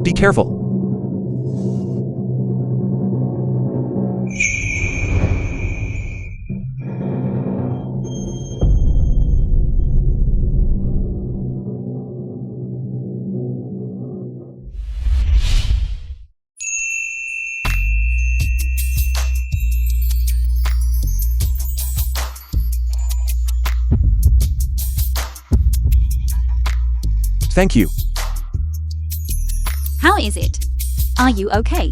Be careful. Thank you. How is it? Are you okay?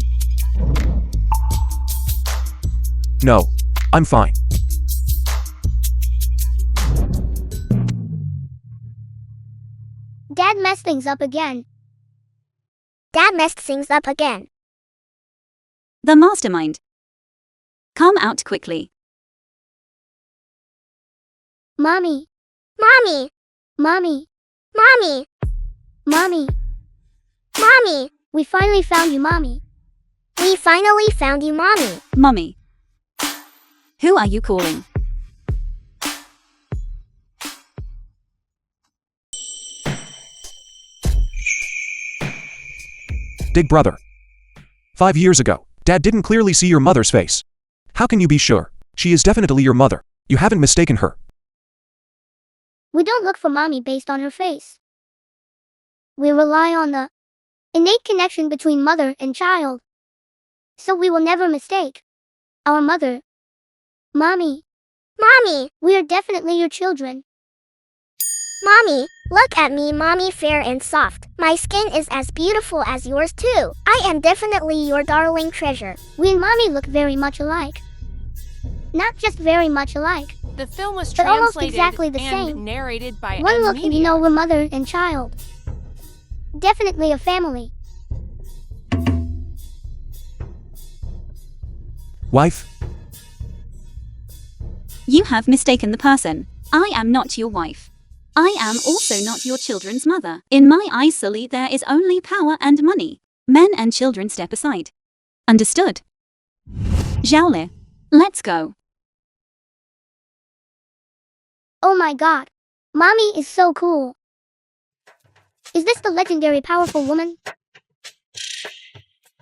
No, I'm fine. Dad messed things up again. Dad messed things up again. The mastermind. Come out quickly. Mommy. Mommy. Mommy. Mommy. Mommy. Mommy. We finally found you, Mommy. We finally found you, Mommy. Mommy. Who are you calling? Big brother. 5 years ago, Dad didn't clearly see your mother's face. How can you be sure? She is definitely your mother. You haven't mistaken her. We don't look for Mommy based on her face. We rely on the innate connection between mother and child. So we will never mistake our mother. Mommy. Mommy, we are definitely your children. Mommy, look at me, Mommy, fair and soft. My skin is as beautiful as yours too. I am definitely your darling treasure. We and Mommy look very much alike. Not just very much alike. The film was but almost translated exactly the and same. narrated by One look and you media. know we're mother and child. Definitely a family. Wife? You have mistaken the person. I am not your wife. I am also not your children's mother. In my eyes, Sully, there is only power and money. Men and children step aside. Understood? Shareholder, let's go. Oh my god. Mommy is so cool. Is this the legendary powerful woman?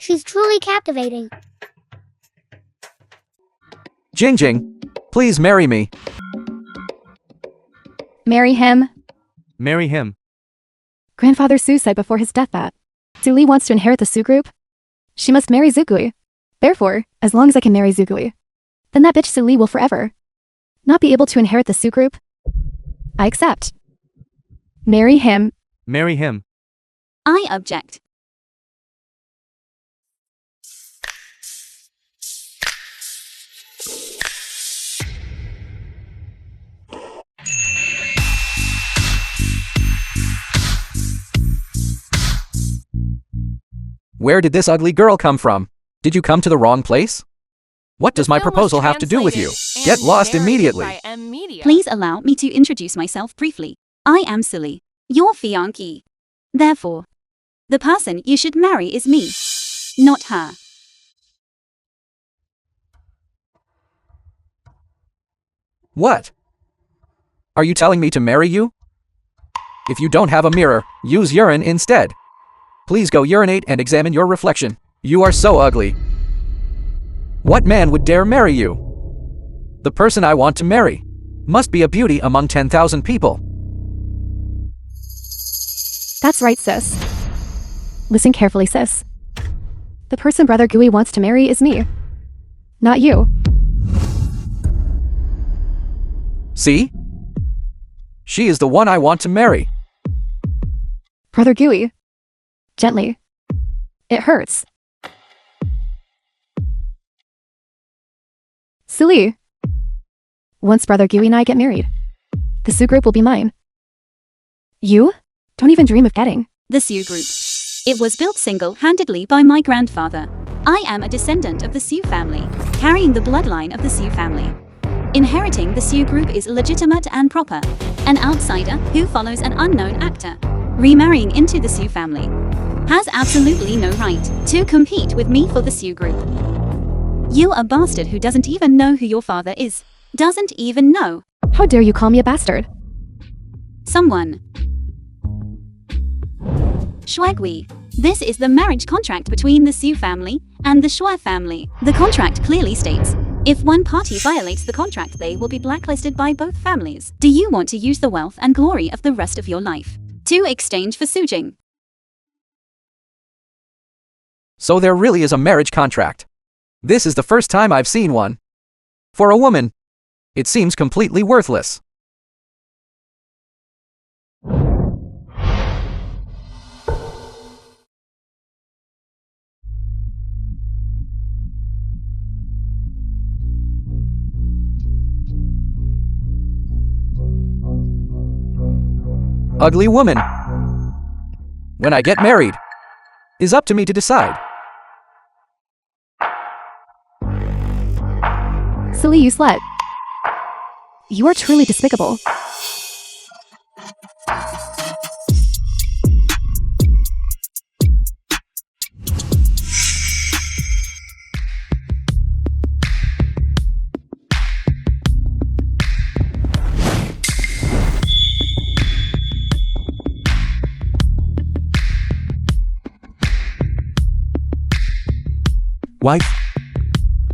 She's truly captivating. Jing Jing, please marry me. Marry him. Marry him. Grandfather Su said before his death that Su Li wants to inherit the Su group. She must marry Zugui. Therefore, as long as I can marry Zugui, then that bitch Su Li will forever not be able to inherit the Su group. I accept. Marry him. Marry him. I object. Where did this ugly girl come from? Did you come to the wrong place? What does my proposal have to do with you? Get lost immediately. Please allow me to introduce myself briefly. I am Sully, your fiancé. Therefore, the person you should marry is me, not her. What? Are you telling me to marry you? If you don't have a mirror, use urine instead. Please go urinate and examine your reflection. You are so ugly. What man would dare marry you? The person I want to marry must be a beauty among 10,000 people. That's right, sis. Listen carefully, sis. The person Brother Gui wants to marry is me, not you. See? She is the one I want to marry. Brother Gui. Gently. It hurts. Sully. Once Brother Gui and I get married, the Su group will be mine. You? Don't even dream of getting The Su group. It was built single-handedly by my grandfather. I am a descendant of the Su family, carrying the bloodline of the Su family. Inheriting the Su group is legitimate and proper. An outsider who follows an unknown actor, remarrying into the Su family, has absolutely no right to compete with me for the Su group. You a bastard who doesn't even know who your father is. Doesn't even know. How dare you call me a bastard? Someone. Shuagui. This is the marriage contract between the Su family and the Shua family. The contract clearly states, if one party violates the contract, they will be blacklisted by both families. Do you want to use the wealth and glory of the rest of your life to exchange for Sujing? So there really is a marriage contract. This is the first time I've seen one. For a woman, it seems completely worthless. Ugly woman. When I get married, is up to me to decide. Silly you slut. You are truly despicable. Wife?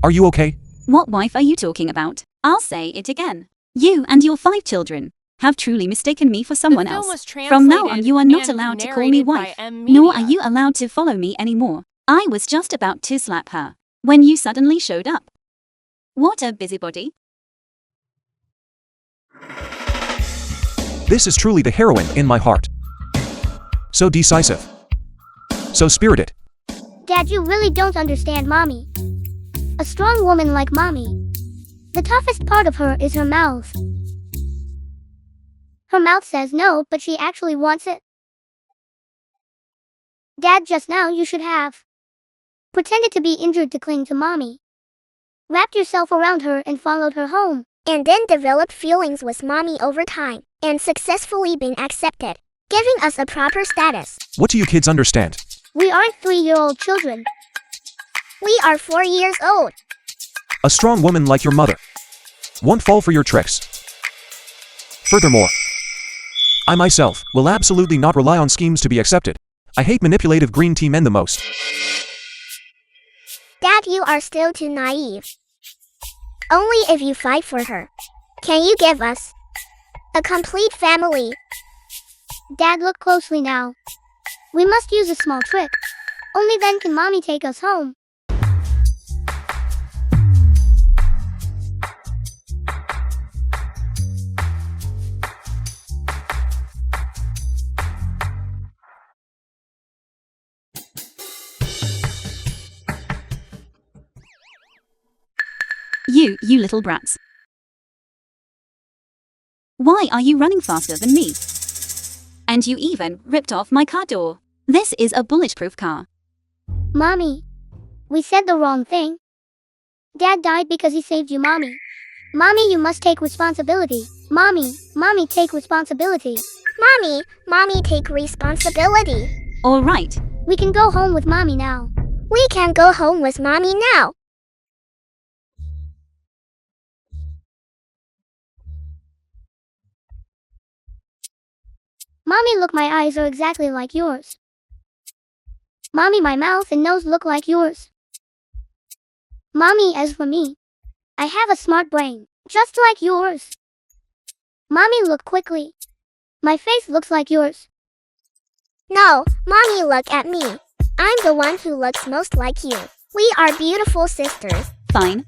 Are you okay? What wife are you talking about? I'll say it again. You and your 5 children have truly mistaken me for someone The film else. was From now on, you are not and allowed to call me narrated by wife, M. nor are Media. you allowed to follow me anymore. I was just about to slap her when you suddenly showed up. What a busybody. This is truly the heroine in my heart. So decisive. So spirited. Dad, you really don't understand Mommy. A strong woman like Mommy. The toughest part of her is her mouth. Her mouth says no, but she actually wants it. Dad, just now you should have pretended to be injured to cling to Mommy. Wrapped yourself around her and followed her home. And then developed feelings with Mommy over time, and successfully been accepted, giving us a proper status. What do you kids understand? We aren't 3-year-old children. We are 4 years old. A strong woman like your mother won't fall for your tricks. Furthermore, I myself will absolutely not rely on schemes to be accepted. I hate manipulative green tea men the most. Dad, you are still too naive. Only if you fight for her can you give us a complete family. Dad, look closely now. We must use a small trick. Only then can Mommy take us home. You little brats. Why are you running faster than me? And you even ripped off my car door. This is a bulletproof car. Mommy, we said the wrong thing. Dad died because he saved you, Mommy. Mommy, you must take responsibility. Mommy, take responsibility. Mommy, take responsibility. All right. We can go home with Mommy now. We can go home with Mommy now. Mommy, look, my eyes are exactly like yours. Mommy, my mouth and nose look like yours. Mommy, as for me, I have a smart brain, just like yours. Mommy, look quickly. My face looks like yours. No, Mommy, look at me. I'm the one who looks most like you. We are beautiful sisters. Fine.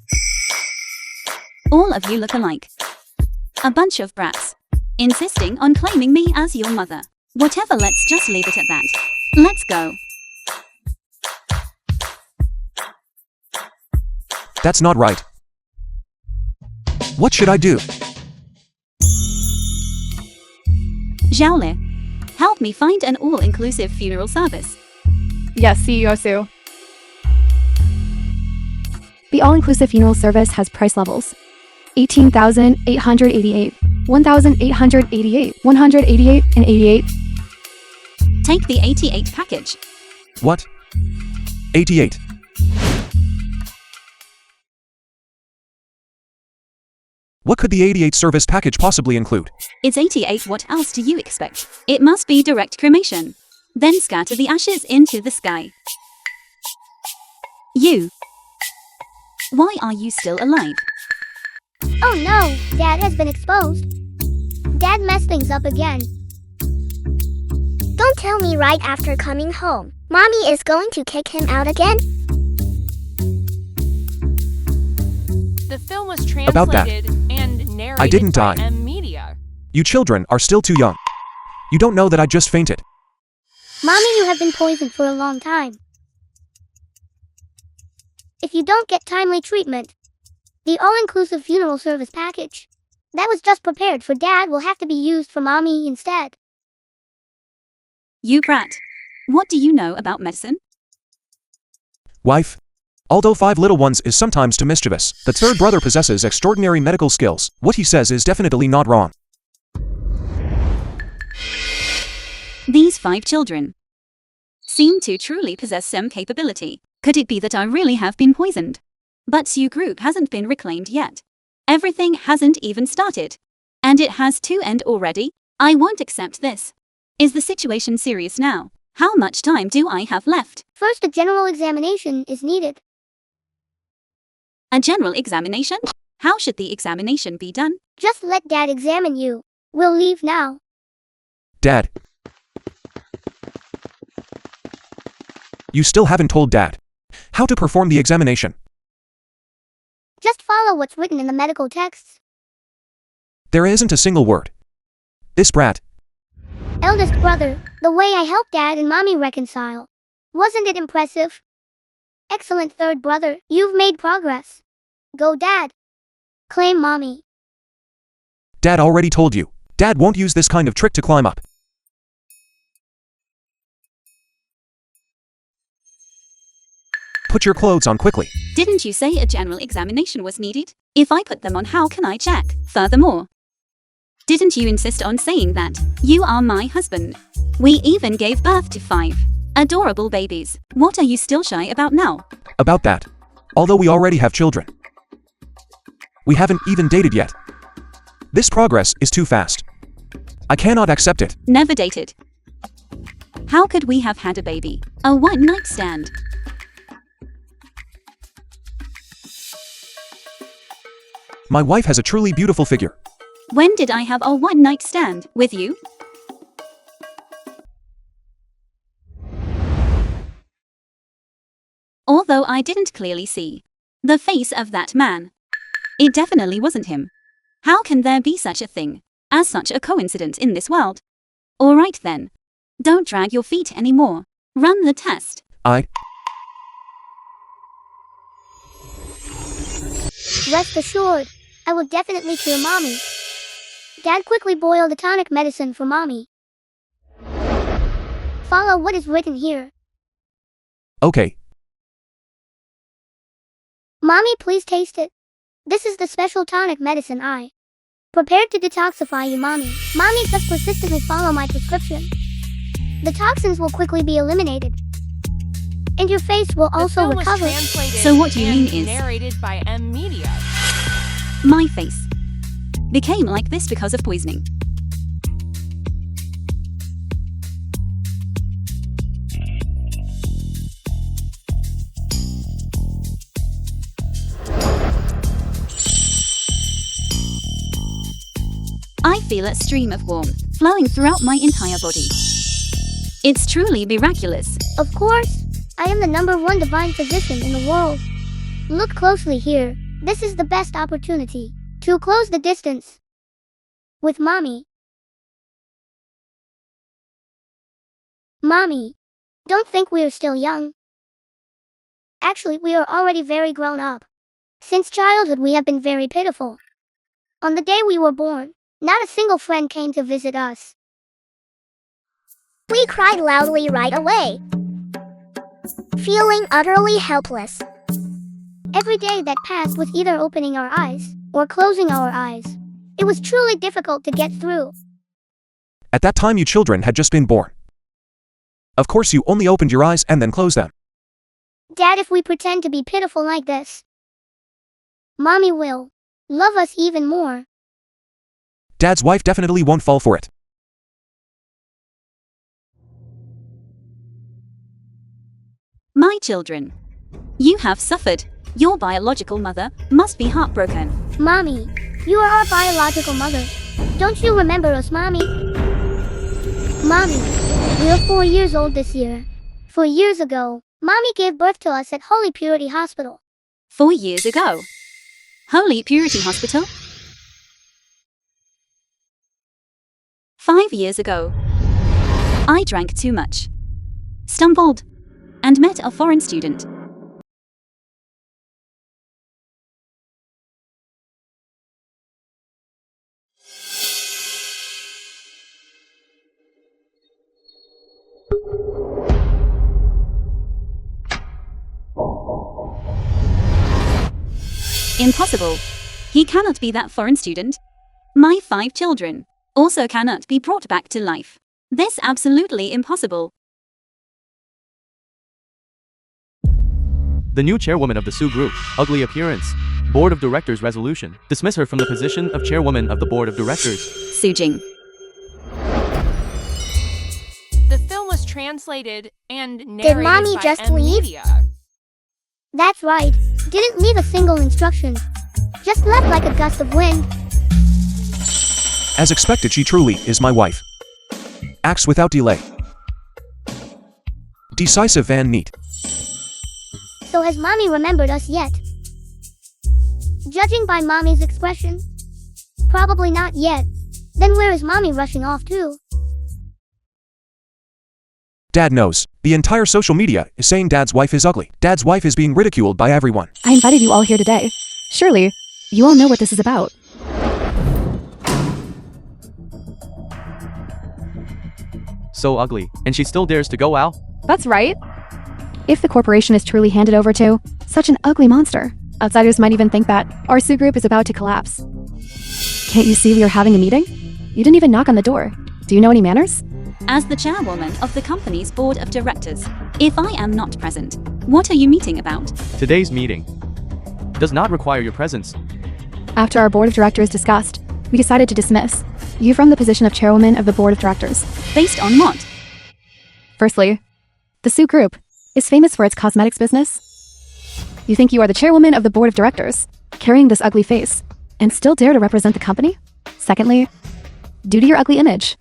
All of you look alike. A bunch of brats. Insisting on claiming me as your mother. Whatever, let's just leave it at that. Let's go. That's not right. What should I do? Xiaole, help me find an all-inclusive funeral service. Yes, CEO Su. The all-inclusive funeral service has price levels. 18,888, 1,888, 188, and 88. Take the 88 package. What? 88. What could the 88 service package possibly include? It's 88, what else do you expect? It must be direct cremation. then scatter the ashes into the sky. You. Why are you still alive? Oh no, Dad has been exposed. Dad messed things up again. Don't tell me right after coming home. Mommy is going to kick him out again? The film was About that. translated and narrated I didn't by die. Media. You children are still too young. You don't know that I just fainted. Mommy, you have been poisoned for a long time. If you don't get timely treatment, the all-inclusive funeral service package that was just prepared for Dad will have to be used for Mommy instead. You brat. What do you know about medicine? Wife. Although 5 little ones is sometimes too mischievous, the third brother possesses extraordinary medical skills. What he says is definitely not wrong. These 5 children seem to truly possess some capability. Could it be that I really have been poisoned? But Sioux group hasn't been reclaimed yet. Everything hasn't even started. And it has to end already? I won't accept this. Is the situation serious now? How much time do I have left? First, a general examination is needed. A general examination? How should the examination be done? Just let Dad examine you. We'll leave now. Dad. You still haven't told Dad how to perform the examination. Just follow what's written in the medical texts. There isn't a single word. This brat. Eldest brother, the way I helped Dad and Mommy reconcile. Wasn't it impressive? Excellent third brother, you've made progress. Go Dad. Claim Mommy. Dad already told you. Dad won't use this kind of trick to climb up. Put your clothes on quickly. Didn't you say a general examination was needed? If I put them on, how can I check? Furthermore, didn't you insist on saying that you are my husband? We even gave birth to 5 adorable babies. What are you still shy about now? About that. Although we already have children. We haven't even dated yet. This progress is too fast. I cannot accept it. Never dated. How could we have had a baby? A one-night stand. My wife has a truly beautiful figure. When did I have a one-night stand with you? Although I didn't clearly see the face of that man, it definitely wasn't him. How can there be such a thing as such a coincidence in this world? Alright then. Don't drag your feet anymore. Run the test. Rest assured, I will definitely cure Mommy. Dad quickly boiled a tonic medicine for Mommy. Follow what is written here. Okay. Mommy, please taste it. This is the special tonic medicine I prepared to detoxify you, Mommy. Mommy, just persistently follow my prescription. The toxins will quickly be eliminated. And your face will also recover. So what you mean is narrated by Media. my face became like this because of poisoning. I feel a stream of warmth flowing throughout my entire body. It's truly miraculous. Of course, I am the #1 divine physician in the world. Look closely here. This is the best opportunity to close the distance with Mommy. Mommy, don't think we are still young. Actually, we are already very grown up. Since childhood, we have been very pitiful. On the day we were born, not a single friend came to visit us. We cried loudly right away, feeling utterly helpless. Every day that passed was either opening our eyes or closing our eyes. It was truly difficult to get through. At that time you children had just been born. Of course you only opened your eyes and then closed them. Dad, if we pretend to be pitiful like this, Mommy will love us even more. Dad's wife definitely won't fall for it. My children. You have suffered. Your biological mother must be heartbroken. Mommy, you are our biological mother. Don't you remember us, Mommy? Mommy, we are 4 years old this year. 4 years ago, Mommy gave birth to us at Holy Purity Hospital. 4 years ago. Holy Purity Hospital? 5 years ago. I drank too much. Stumbled. And met a foreign student. Impossible. He cannot be that foreign student. My 5 children also cannot be brought back to life. This absolutely impossible. The new chairwoman of the Sue Group, ugly appearance. Board of Directors resolution. Dismiss her from the position of chairwoman of the Board of Directors. Sujing. The film was translated and narrated Mommy by just M leave? Media. That's right. Didn't leave a single instruction. Just left like a gust of wind. As expected, she truly is my wife. Acts without delay. Decisive and neat. So has Mommy remembered us yet? Judging by Mommy's expression, probably not yet. Then where is Mommy rushing off to? Dad knows. The entire social media is saying Dad's wife is ugly. Dad's wife is being ridiculed by everyone. I invited you all here today. Surely, you all know what this is about. So ugly, and she still dares to go out? That's right. If the corporation is truly handed over to such an ugly monster, outsiders might even think that our Sue Group is about to collapse. Can't you see we are having a meeting? You didn't even knock on the door. Do you know any manners? As the chairwoman of the company's board of directors, if I am not present, what are you meeting about? Today's meeting does not require your presence. After our board of directors discussed, we decided to dismiss you from the position of chairwoman of the board of directors. Based on what? Firstly, the Sue Group is famous for its cosmetics business. You think you are the chairwoman of the board of directors, carrying this ugly face, and still dare to represent the company? Secondly, due to your ugly image,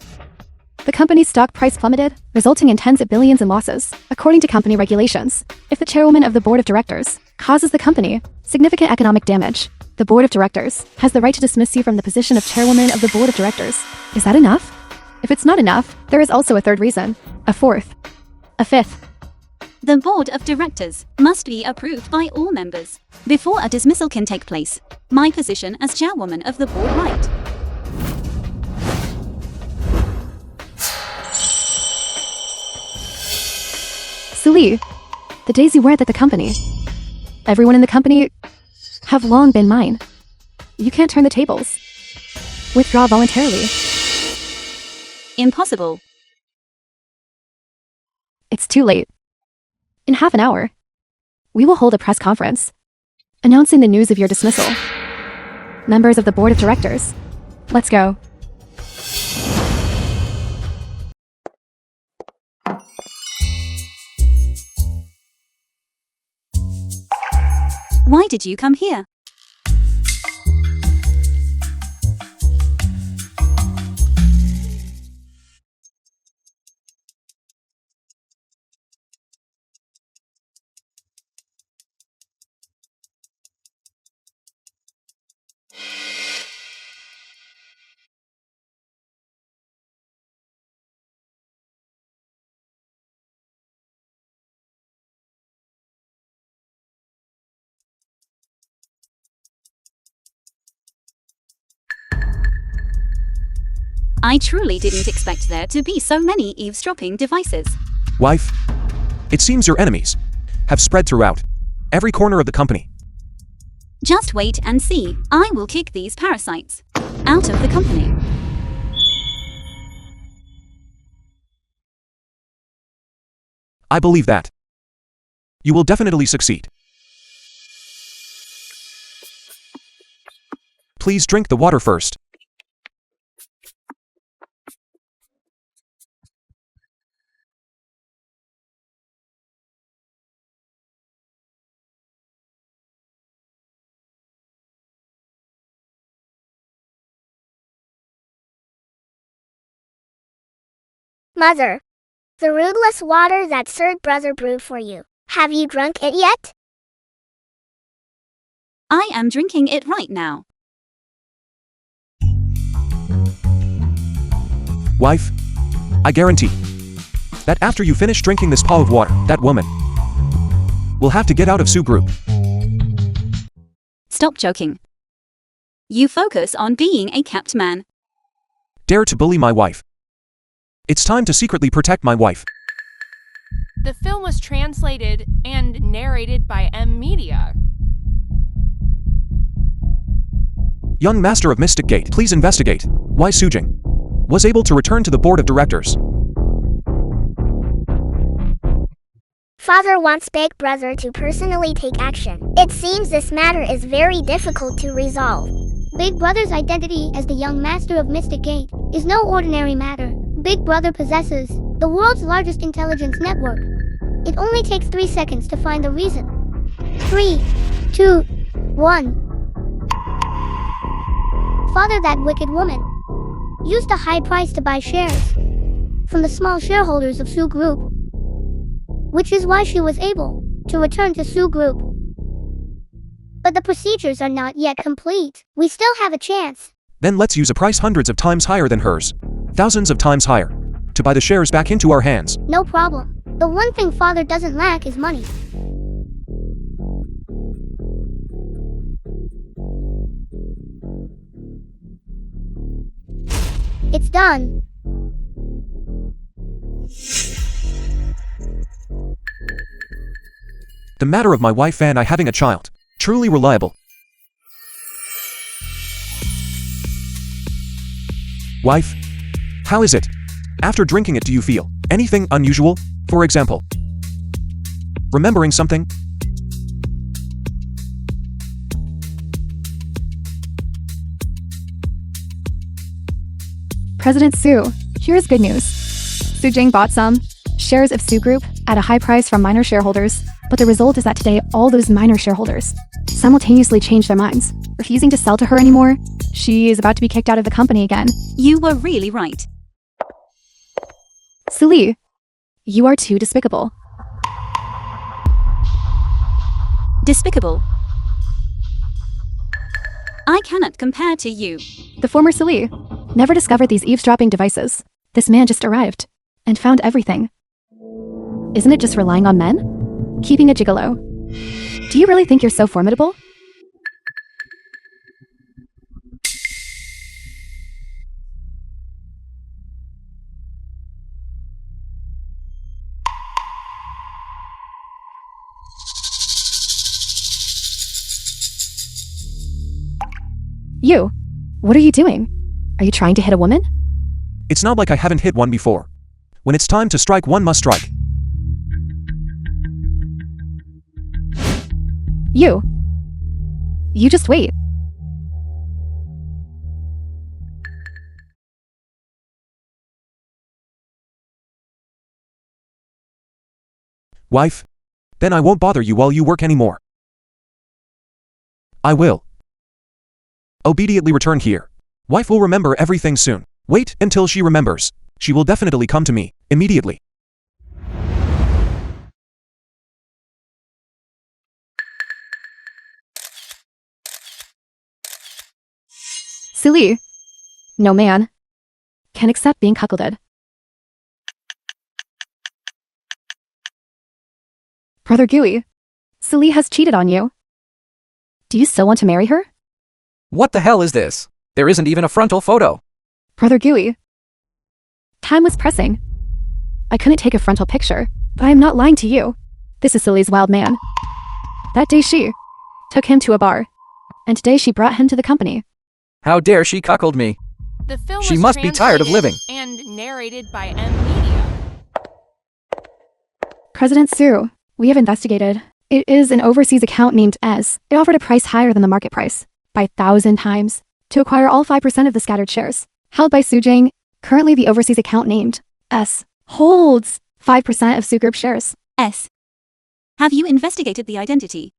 the company's stock price plummeted, resulting in tens of billions in losses. According to company regulations, if the chairwoman of the board of directors causes the company significant economic damage, the board of directors has the right to dismiss you from the position of chairwoman of the board of directors. Is that enough? If it's not enough, there is also a third reason, a fourth, a fifth. The board of directors must be approved by all members before a dismissal can take place. My position as chairwoman of the board right. Suli, the days you weren't at the company, everyone in the company have long been mine. You can't turn the tables. Withdraw voluntarily. Impossible. It's too late. In half an hour, we will hold a press conference announcing the news of your dismissal. Members of the board of directors, let's go. Why did you come here? I truly didn't expect there to be so many eavesdropping devices. Wife, it seems your enemies have spread throughout every corner of the company. Just wait and see. I will kick these parasites out of the company. I believe that you will definitely succeed. Please drink the water first. Mother, the ruthless water that third brother brewed for you. Have you drunk it yet? I am drinking it right now. Wife, I guarantee that after you finish drinking this pot of water, that woman will have to get out of Sue Group. Stop joking. You focus on being a kept man. Dare to bully my wife. It's time to secretly protect my wife. The film was translated and narrated by M Media. Young master of Mystic Gate, please investigate why Sujing was able to return to the board of directors. Father wants Big Brother to personally take action. It seems this matter is very difficult to resolve. Big Brother's identity as the young master of Mystic Gate is no ordinary matter. Big Brother possesses the world's largest intelligence network. It only takes 3 seconds to find the reason. 3, 2, 1. Father, that wicked woman used a high price to buy shares from the small shareholders of Sue Group, which is why she was able to return to Sue Group. But the procedures are not yet complete. We still have a chance. Then let's use a price hundreds of times higher than hers, thousands of times higher, to buy the shares back into our hands. No problem. The one thing Father doesn't lack is money. It's done. The matter of my wife and I having a child. Truly reliable. Wife, how is it? After drinking it, do you feel anything unusual? For example, remembering something? President Sue, here's good news. Su Jing bought some shares of Sue Group at a high price from minor shareholders, but the result is that today all those minor shareholders simultaneously changed their minds, refusing to sell to her anymore. She is about to be kicked out of the company again. You were really right. Su Li, you are too despicable. Despicable. I cannot compare to you. The former Su Li never discovered these eavesdropping devices. This man just arrived and found everything. Isn't it just relying on men? Keeping a gigolo. Do you really think you're so formidable? You, what are you doing? Are you trying to hit a woman? It's not like I haven't hit one before. When it's time to strike, one must strike. You just wait. Wife, then I won't bother you while you work anymore. I will obediently return here. Wife will remember everything soon. Wait until she remembers. She will definitely come to me immediately. Su Li, no man can accept being cuckolded. Brother Gui, Su Li has cheated on you. Do you still want to marry her? What the hell is this? There isn't even a frontal photo. Brother Gui, time was pressing. I couldn't take a frontal picture, but I am not lying to you. This is Su Li's wild man. That day she took him to a bar, and today she brought him to the company. How dare she cuckold me? The film She was must be tired of living. translated and narrated by M Media. President Sue, we have investigated. It is an overseas account named S. It offered a price higher than the market price by 1,000 times to acquire all 5% of the scattered shares held by Su Jing. Currently, the overseas account named S holds 5% of Su Group shares. S. Have you investigated the identity?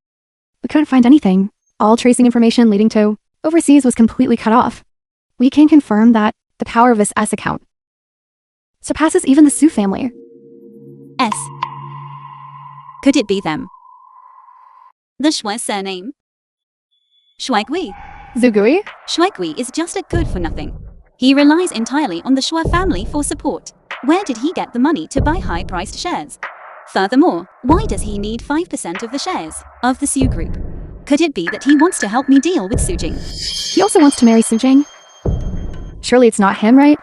We couldn't find anything. All tracing information leading to overseas was completely cut off. We can confirm that the power of this S account surpasses even the Su family. S. Could it be them? The Shui surname? Shuaigui. Zugui? Shuaigui is just a good-for-nothing. He relies entirely on the Shui family for support. Where did he get the money to buy high-priced shares? Furthermore, why does he need 5% of the shares of the Su group? Could it be that he wants to help me deal with Su Jing? He also wants to marry Su Jing. Surely it's not him, right?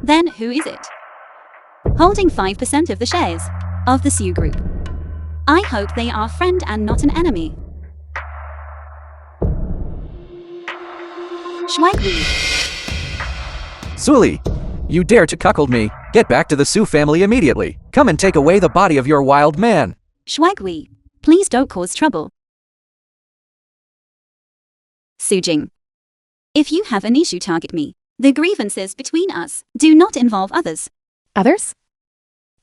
Then who is it? Holding 5% of the shares of the Su group. I hope they are a friend and not an enemy. Shuaigui. Suli, you dare to cuckold me. Get back to the Su family immediately. Come and take away the body of your wild man. Shuaigui, please don't cause trouble. Su Jing. If you have an issue, target me. The grievances between us do not involve others. Others?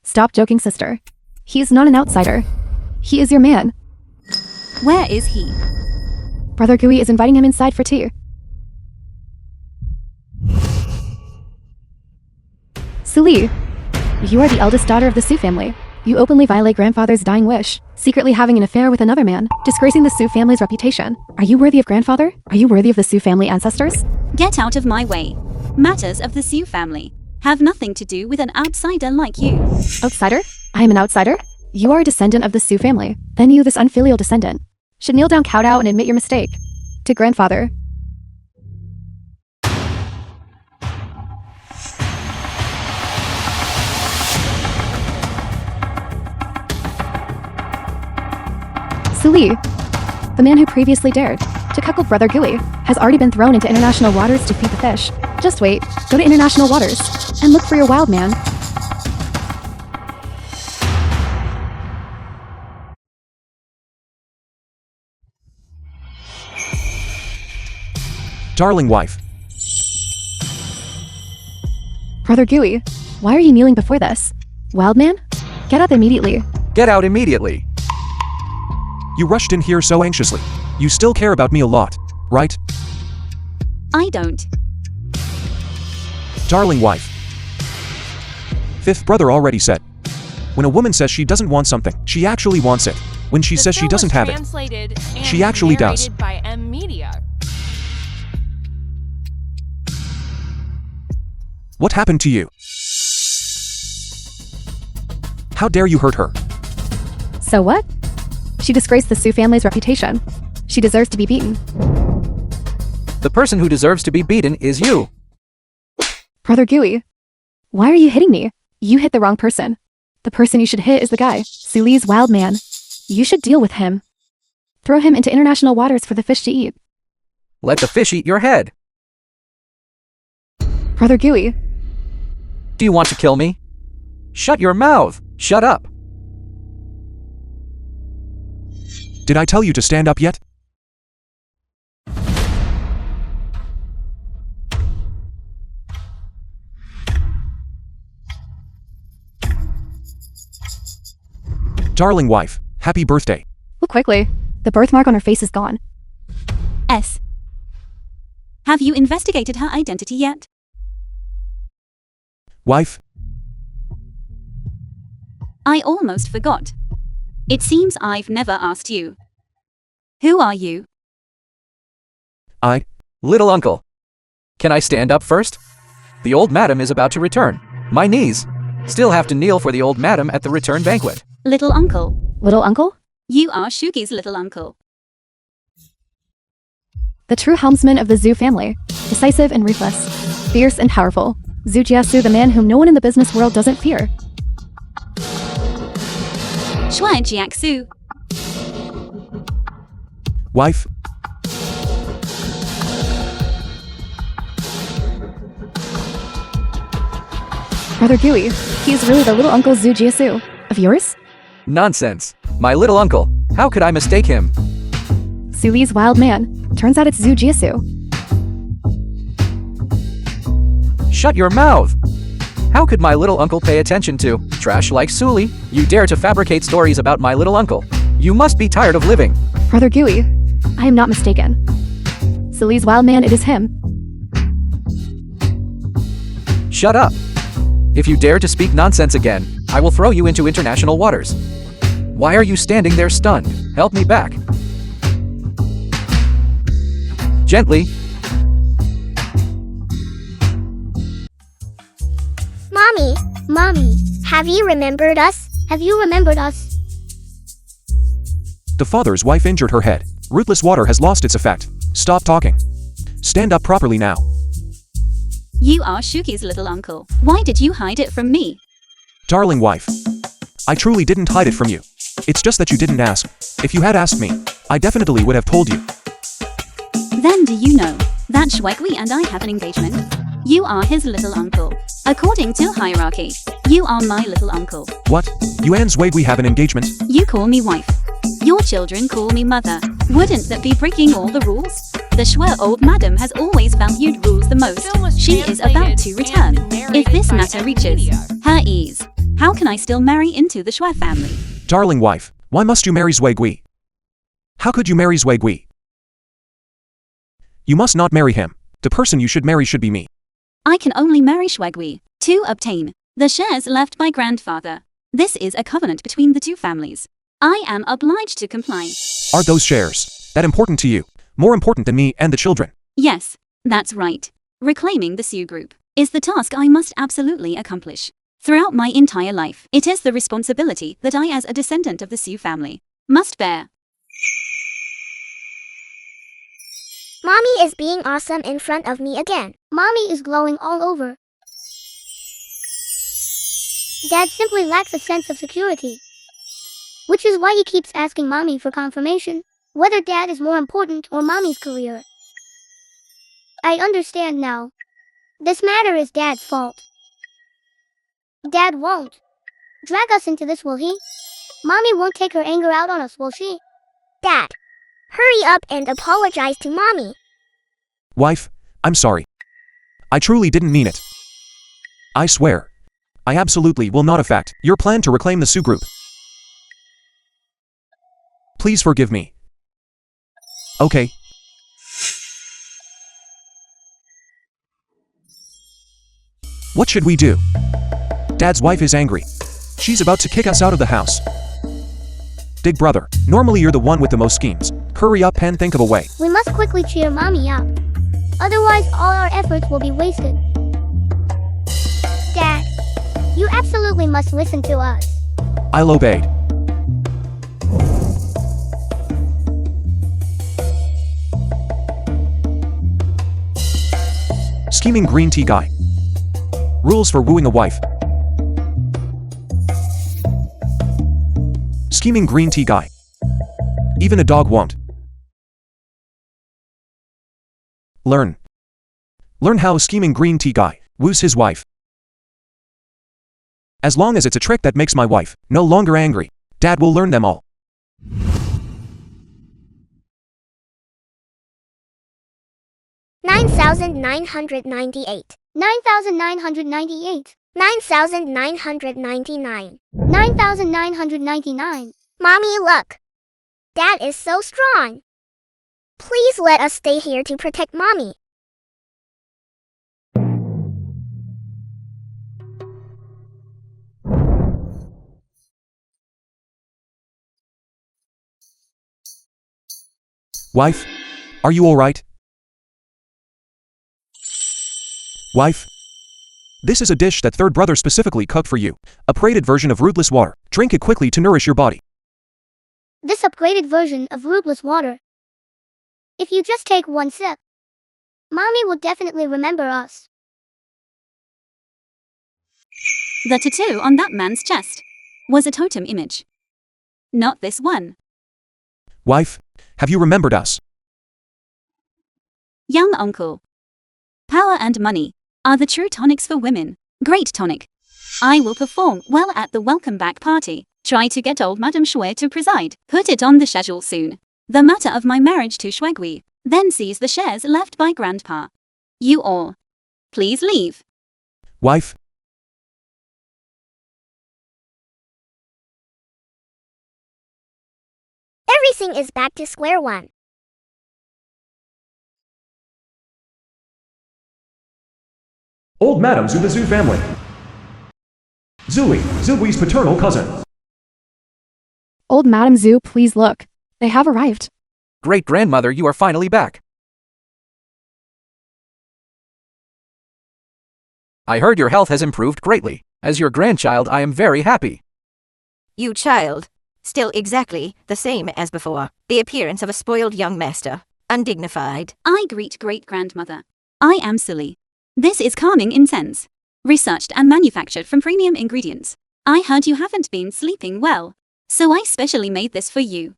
Stop joking, sister. He is not an outsider. He is your man. Where is he? Brother Gui is inviting him inside for tea. Suli, you are the eldest daughter of the Su family. You openly violate grandfather's dying wish, secretly having an affair with another man, disgracing the Su family's reputation. Are you worthy of grandfather? Are you worthy of the Su family ancestors? Get out of my way. Matters of the Su family have nothing to do with an outsider like you. Outsider? I am an outsider? You are a descendant of the Su family. Then you, this unfilial descendant, should kneel down, kowtow, and admit your mistake. To grandfather. Suli, the man who previously dared to cuckold Brother Gui, has already been thrown into international waters to feed the fish. Just wait, go to international waters and look for your wild man. Darling wife. Brother Gui, why are you kneeling before this? Wild man? Get up immediately. Get out immediately. You rushed in here so anxiously. You still care about me a lot, right? I don't. Darling wife. Fifth brother already said. When a woman says she doesn't want something, she actually wants it. When she says she doesn't have it, she actually does. By M Media. What happened to you? How dare you hurt her? So what? She disgraced the Su family's reputation. She deserves to be beaten. The person who deserves to be beaten is you. Brother Gui, why are you hitting me? You hit the wrong person. The person you should hit is the guy, Suli's wild man. You should deal with him. Throw him into international waters for the fish to eat. Let the fish eat your head. Brother Gui, Do you want to kill me? Shut your mouth. Shut up. Did I tell you to stand up yet? Darling wife, happy birthday. look quickly. The birthmark on her face is gone. S. Have you investigated her identity yet? Wife, I almost forgot. It seems I've never asked you. Who are you? Little uncle. Can I stand up first? The old madam is about to return. My knees. Still have to kneel for the old madam at the return banquet. Little uncle. Little uncle? You are Shugi's little uncle. The true helmsman of the Zhu family. Decisive and ruthless. Fierce and powerful. Zhu Jiasu, the man whom no one in the business world doesn't fear. Shuai Jiaxu. wife, Brother Gui, he is really the little uncle Zhu Jiasu. Of yours? Nonsense. My little uncle. How could I mistake him? Suli's wild man. Turns out it's Zhu Jiasu. Shut your mouth. How could my little uncle pay attention to trash like Suli? You dare to fabricate stories about my little uncle. You must be tired of living. Brother Gui, I am not mistaken. Suli's wild man, it is him. Shut up. If you dare to speak nonsense again, I will throw you into international waters. Why are you standing there stunned? Help me back. Gently. Mommy, have you remembered us? Have you remembered us? The father's wife injured her head. Ruthless water has lost its effect. Stop talking. Stand up properly now. You are Shuki's little uncle. Why did you hide it from me? Darling wife. I truly didn't hide it from you. It's just that you didn't ask. If you had asked me, I definitely would have told you. Then do you know that Shwegwi and I have an engagement? You are his little uncle. According to hierarchy, you are my little uncle. What? You and Zwegwi have an engagement? You call me wife. Your children call me mother. Wouldn't that be breaking all the rules? The Shwe old madam has always valued rules the most. She is about to return. If this matter reaches her ears, how can I still marry into the Shwe family? Darling wife, why must you marry Zwegwi? How could you marry Zwegwi? You must not marry him. The person you should marry should be me. I can only marry Shwegwi to obtain the shares left by grandfather. This is a covenant between the two families. I am obliged to comply. Are those shares that important to you? More important than me and the children? Yes, that's right. Reclaiming the Sioux group is the task I must absolutely accomplish. Throughout my entire life, it is the responsibility that I, as a descendant of the Sioux family, must bear. Mommy is being awesome in front of me again. Mommy is glowing all over. Dad simply lacks a sense of security. Which is why he keeps asking Mommy for confirmation, whether Dad is more important or Mommy's career. I understand now. This matter is Dad's fault. Dad won't drag us into this, will he? Mommy won't take her anger out on us, will she? Dad, hurry up and apologize to Mommy. Wife, I'm sorry. I truly didn't mean it. I swear. I absolutely will not affect your plan to reclaim the Sioux group. Please forgive me. Okay. What should we do? Dad's wife is angry. She's about to kick us out of the house. Big brother, normally you're the one with the most schemes. Hurry up and think of a way. We must quickly cheer Mommy up. Otherwise, all our efforts will be wasted. Dad, you absolutely must listen to us. I'll obey. Scheming green tea guy. Rules for wooing a wife. Scheming green tea guy. Even a dog won't. Learn. Learn how a scheming green tea guy woos his wife. As long as it's a trick that makes my wife no longer angry, Dad will learn them all. $9,998. 9,998. 9,999. 9,999. Mommy, look. Dad is so strong. Please let us stay here to protect Mommy. Wife, are you all right? Wife? This is a dish that third brother specifically cooked for you. Upgraded version of rootless water. Drink it quickly to nourish your body. This upgraded version of rootless water. If you just take one sip, Mommy will definitely remember us. The tattoo on that man's chest was a totem image. Not this one. Wife, have you remembered us? Young uncle. Power and money are the true tonics for women. Great tonic. I will perform well at the welcome back party. Try to get old Madame Shwe to preside. Put it on the schedule soon. The matter of my marriage to Shwegwi. Then seize the shares left by Grandpa. You all. Please leave. Wife? Everything is back to square one. Old Madams of the Zoo family. Zooey, Zooey's paternal cousin. Old Madam Zoo, please look. They have arrived. Great-grandmother, you are finally back. I heard your health has improved greatly. As your grandchild, I am very happy. You child. Still exactly the same as before. The appearance of a spoiled young master. Undignified. I greet great-grandmother. I am Sully. This is calming incense. Researched and manufactured from premium ingredients. I heard you haven't been sleeping well, so I specially made this for you.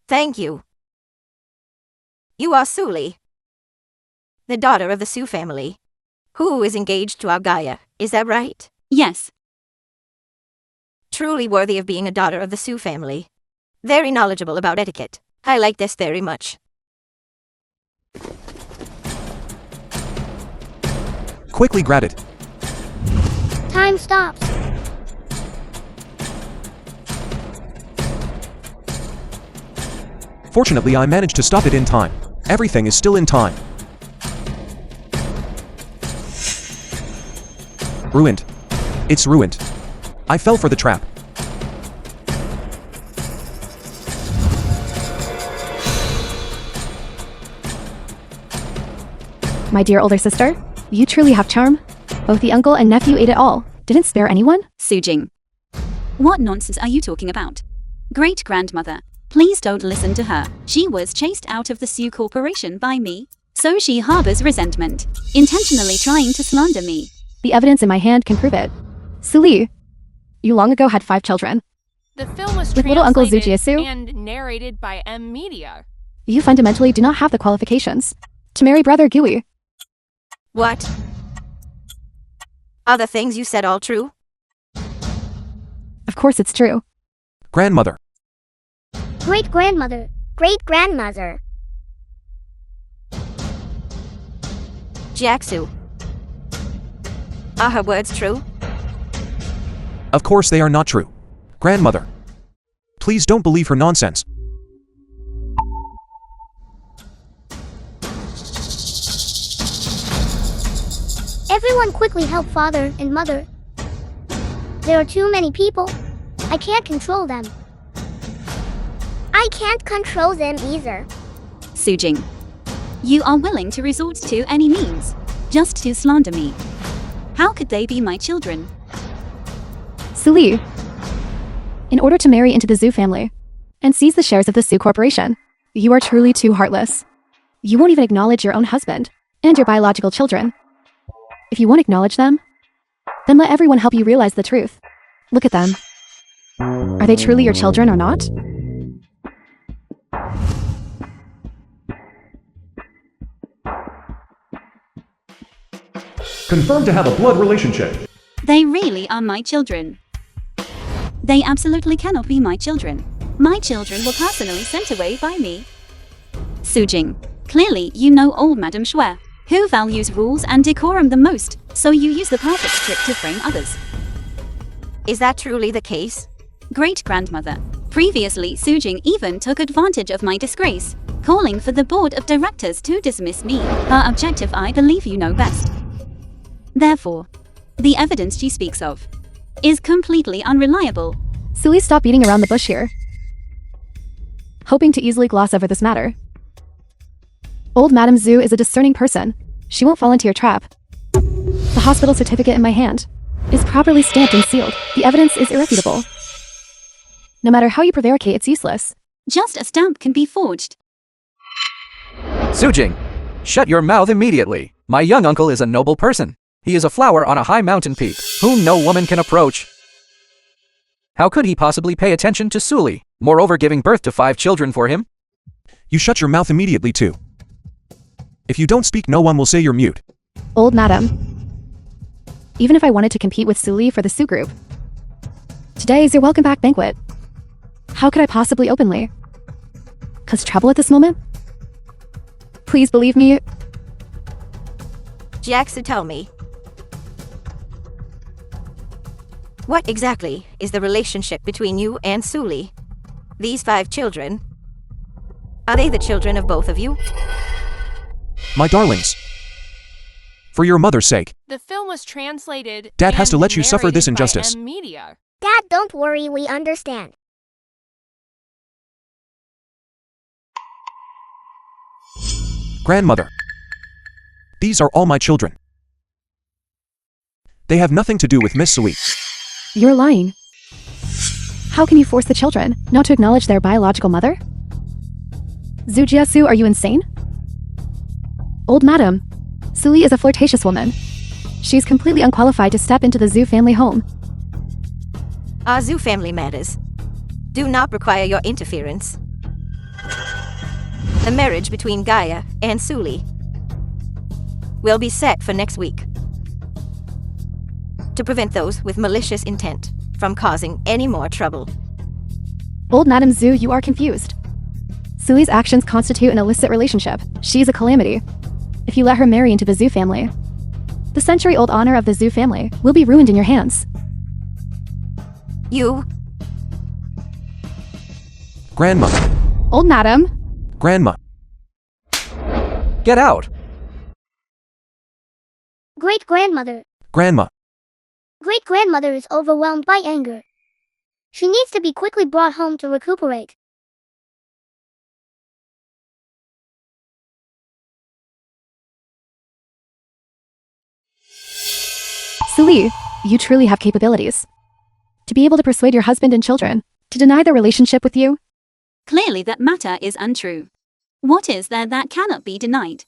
Thank you. You are Sully, the daughter of the Sue family, who is engaged to our Gaia, is that right? Yes. Truly worthy of being a daughter of the Sue family. Very knowledgeable about etiquette. I like this very much. Quickly grab it. Time stops. Fortunately, I managed to stop it in time. Everything is still in time. Ruined. It's ruined. I fell for the trap. My dear older sister, you truly have charm. Both the uncle and nephew ate it all. Didn't spare anyone? Sujing. What nonsense are you talking about? Great-grandmother, please don't listen to her. She was chased out of the Sue Corporation by me, so she harbors resentment, intentionally trying to slander me. The evidence in my hand can prove it. Sully, you long ago had 5 children. The film was With little Uncle translated Zujiasu? and narrated by M Media. You fundamentally do not have the qualifications to marry Brother Gui. What? Are the things you said all true? Of course it's true. Grandmother. Great-grandmother. Great-grandmother. Jiaxu. Are her words true? Of course they are not true. Grandmother. Please don't believe her nonsense. Everyone quickly help father and mother. There are too many people. I can't control them. I can't control them either. Sujing. You are willing to resort to any means, just to slander me. How could they be my children? Sully, in order to marry into the Zhu family and seize the shares of the Sue Corporation, you are truly too heartless. You won't even acknowledge your own husband and your biological children. If you won't acknowledge them, then let everyone help you realize the truth. Look at them. Are they truly your children or not? Confirmed to have a blood relationship. They really are my children. They absolutely cannot be my children. My children were personally sent away by me. Sujing. Clearly you know old Madame Shui, who values rules and decorum the most, so you use the perfect trick to frame others. Is that truly the case? Great-grandmother. Previously, Sujing even took advantage of my disgrace, calling for the board of directors to dismiss me. Her objective, I believe you know best. Therefore, the evidence she speaks of is completely unreliable. Sully, stop beating around the bush here, hoping to easily gloss over this matter. Old Madame Zhu is a discerning person. She won't fall into your trap. The hospital certificate in my hand is properly stamped and sealed. The evidence is irrefutable. No matter how you prevaricate, it's useless. Just a stamp can be forged. Sujing, shut your mouth immediately. My young uncle is a noble person. He is a flower on a high mountain peak, whom no woman can approach. How could he possibly pay attention to Sully, moreover giving birth to 5 children for him? You shut your mouth immediately too. If you don't speak, no one will say you're mute. Old Madam, even if I wanted to compete with Sully for the Sue group, today is your welcome back banquet. How could I possibly openly cause trouble at this moment? Please believe me. Jiaxu, tell me. What exactly is the relationship between you and Sully? These 5 children, are they the children of both of you? My darlings. For your mother's sake. The film was translated Dad has to and let you suffer this narrated by injustice. Media. Dad, don't worry, we understand. Grandmother. These are all my children. They have nothing to do with Miss Sui. You're lying. How can you force the children not to acknowledge their biological mother? Zujiasu, are you insane? Old madam, Sui is a flirtatious woman. She's completely unqualified to step into the Zhu family home. Our Zhu family matters do not require your interference. The marriage between Gaia and Suli will be set for next week to prevent those with malicious intent from causing any more trouble. Old Madam Zhu, you are confused. Sui's actions constitute an illicit relationship. She's a calamity. If you let her marry into the Zhu family, the century-old honor of the Zhu family will be ruined in your hands. You, Grandma. Old Madam, Grandma. Get out! Great-grandmother. Grandma. Great-grandmother is overwhelmed by anger. She needs to be quickly brought home to recuperate. Suli, you truly have capabilities. To be able to persuade your husband and children to deny their relationship with you? Clearly that matter is untrue. What is there that cannot be denied?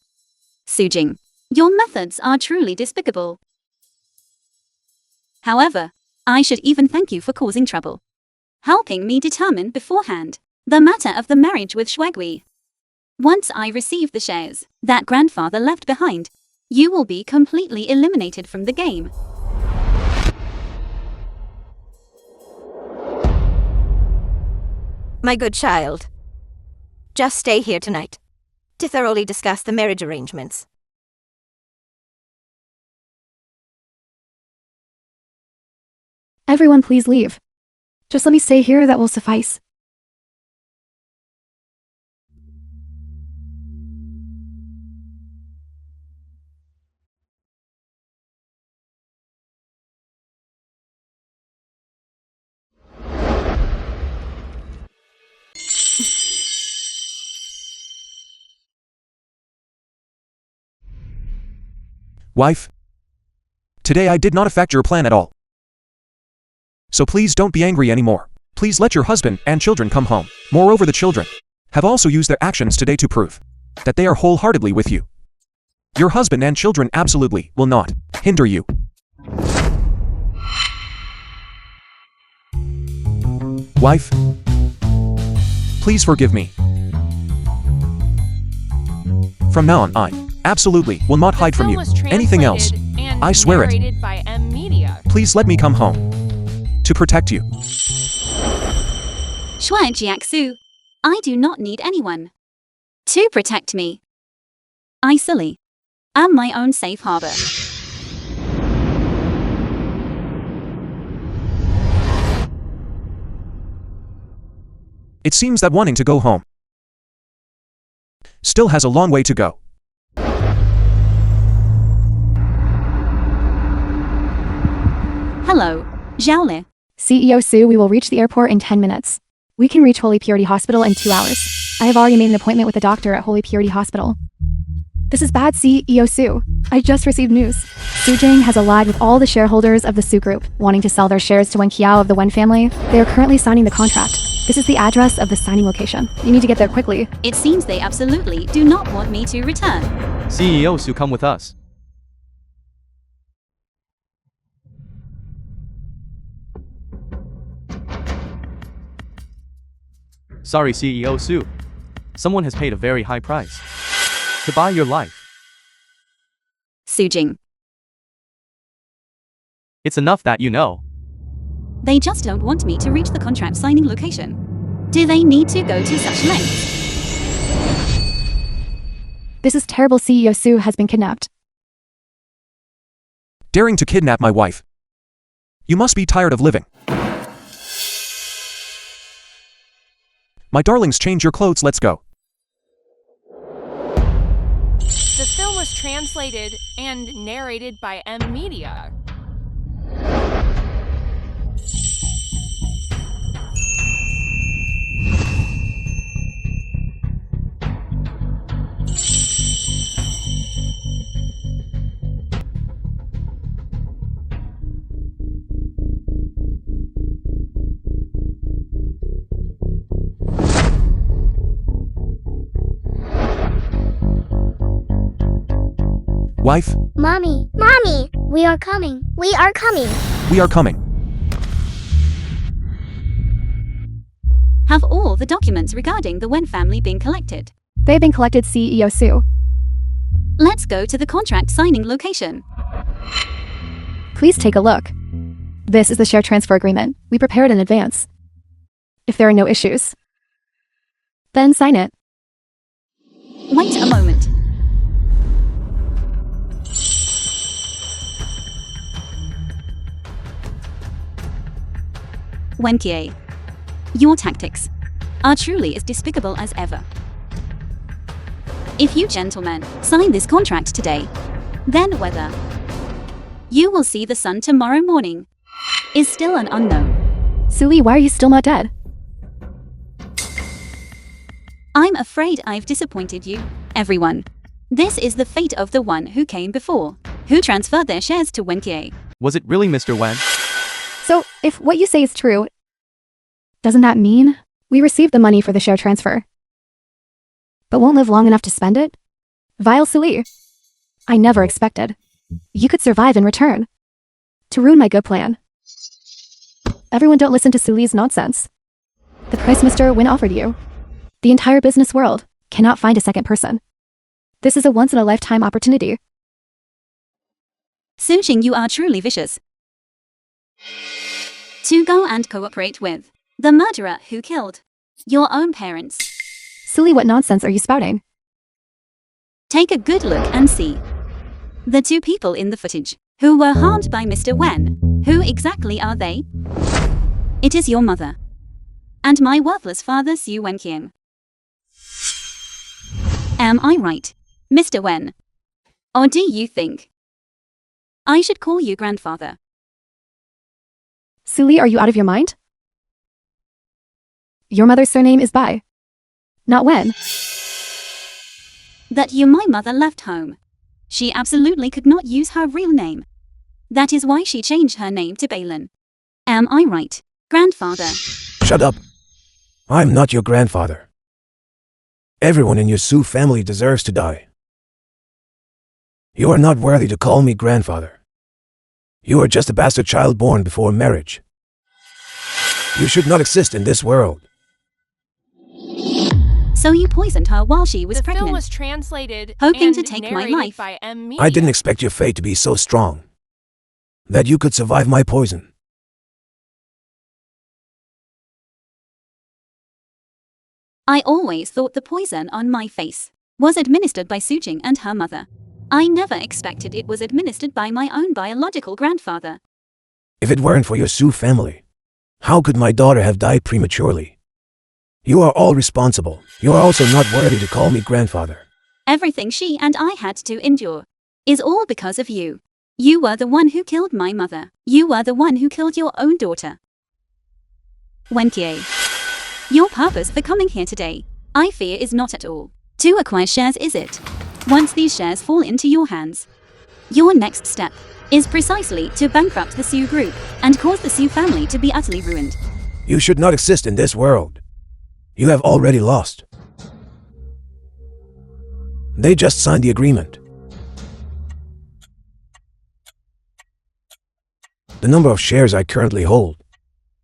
Sujing, your methods are truly despicable. However, I should even thank you for causing trouble, helping me determine beforehand the matter of the marriage with Shuagui. Once I receive the shares that grandfather left behind, you will be completely eliminated from the game. my good child, just stay here tonight to thoroughly discuss the marriage arrangements. Everyone please leave. Just let me stay here, that will suffice. Wife? Today I did not affect your plan at all. So please don't be angry anymore. Please let your husband and children come home. Moreover, the children have also used their actions today to prove that they are wholeheartedly with you. Your husband and children absolutely will not hinder you. Wife? Please forgive me. From now on, I absolutely will not hide from you anything else. I swear it. By Media. Please let me come home to protect you. Shuaijiaxu, I do not need anyone to protect me. I silly am my own safe harbor. It seems that wanting to go home still has a long way to go. Hello, Xiaole. CEO Su, we will reach the airport in 10 minutes. We can reach Holy Purity Hospital in 2 hours. I have already made an appointment with a doctor at Holy Purity Hospital. This is bad, CEO Su. I just received news. Su Jing has allied with all the shareholders of the Su Group, wanting to sell their shares to Wen Qiao of the Wen family. They are currently signing the contract. This is the address of the signing location. You need to get there quickly. It seems they absolutely do not want me to return. CEO Su, come with us. Sorry, CEO Su. Someone has paid a very high price to buy your life. Sujing, It's enough that you know. they just don't want me to reach the contract signing location. Do they need to go to such lengths? This is terrible. CEO Su has been kidnapped. Daring to kidnap my wife. You must be tired of living. My darlings, change your clothes, let's go. The The film was translated and narrated by M Media. Wife, Mommy, we are coming. We are coming. we are coming. Have all the documents regarding the Wen family been collected? They've been collected, CEO Sue. Let's go to the contract signing location. Please take a look. This is the share transfer agreement. We prepared in advance. If there are no issues, then sign it. Wait a moment. Wenkie, your tactics are truly as despicable as ever. If you gentlemen sign this contract today, then whether you will see the sun tomorrow morning is still an unknown. Suli, why are you still not dead? I'm afraid I've disappointed you, everyone. This is the fate of the one who came before, who transferred their shares to Wenkie. Was it really Mr. Wen? So, if what you say is true, doesn't that mean we received the money for the share transfer, but won't live long enough to spend it? Vile Suli, I never expected you could survive in return to ruin my good plan. Everyone don't listen to Suli's nonsense. The price Mr. Wen offered you, the entire business world cannot find a second person. This is a once-in-a-lifetime opportunity. Sushing, you are truly vicious. To go and cooperate with the murderer who killed your own parents. Suli, what nonsense are you spouting? Take a good look and see the two people in the footage who were harmed by Mr. Wen. Who exactly are they? It is your mother and my worthless father, Su Wenqian. Am I right, Mr. Wen? Or do you think I should call you grandfather? Suli, are you out of your mind? Your mother's surname is Bai, not Wen. That you my mother left home. She absolutely could not use her real name. That is why she changed her name to Balin. Am I right, grandfather? Shut up. I'm not your grandfather. Everyone in your Su family deserves to die. You are not worthy to call me grandfather. You are just a bastard child born before marriage. You should not exist in this world. So you poisoned her while she was The pregnant, film was translated hoping and to take my narrated life. by M Media. I didn't expect your fate to be so strong that you could survive my poison. I always thought the poison on my face was administered by Sujing and her mother. I never expected it was administered by my own biological grandfather. If it weren't for your Su family, how could my daughter have died prematurely? You are all responsible. You are also not worthy to call me grandfather. Everything she and I had to endure is all because of you. You were the one who killed my mother. You were the one who killed your own daughter. Wenkie, your purpose for coming here today, I fear, is not at all to acquire shares, is it? Once these shares fall into your hands, your next step is precisely to bankrupt the Su group and cause the Su family to be utterly ruined. You should not exist in this world. You have already lost. They just signed the agreement. The number of shares I currently hold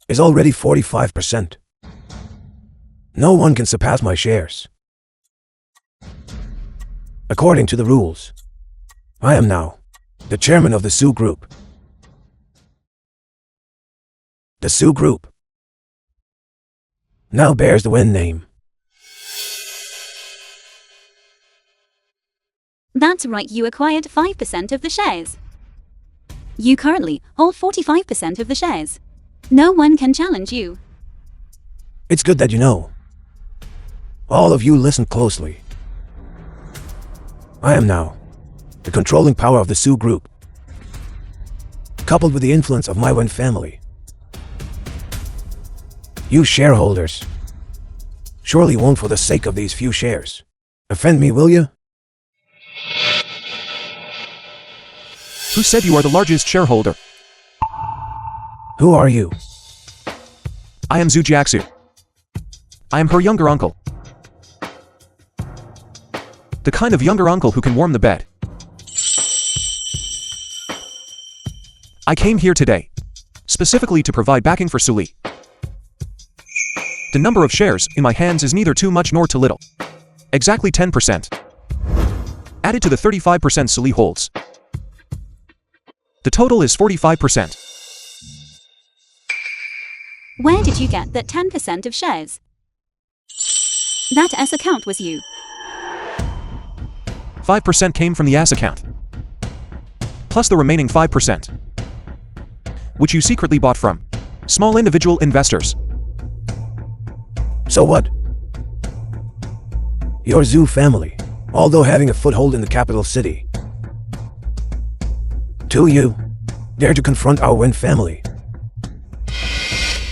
is already 45%. No one can surpass my shares. According to the rules, I am now the chairman of the Su Group. The Su Group now bears the Wen name. That's right, you acquired 5% of the shares. You currently hold 45% of the shares. No one can challenge you. It's good that you know. All of you listen closely. I am now the controlling power of the Su group, coupled with the influence of my Wen family. You shareholders surely won't, for the sake of these few shares, offend me, will you? Who said you are the largest shareholder? Who are you? I am Zhu Jiaxu. I am her younger uncle. The kind of younger uncle who can warm the bed. I came here today, specifically to provide backing for Suli. The number of shares in my hands is neither too much nor too little. Exactly 10%. Added to the 35% Suli holds. The total is 45%. Where did you get that 10% of shares? That S account was you. 5% came from the S account. Plus the remaining 5%. Which you secretly bought from small individual investors. So what? Your Zhu family, although having a foothold in the capital city, you dare to confront our Wen family.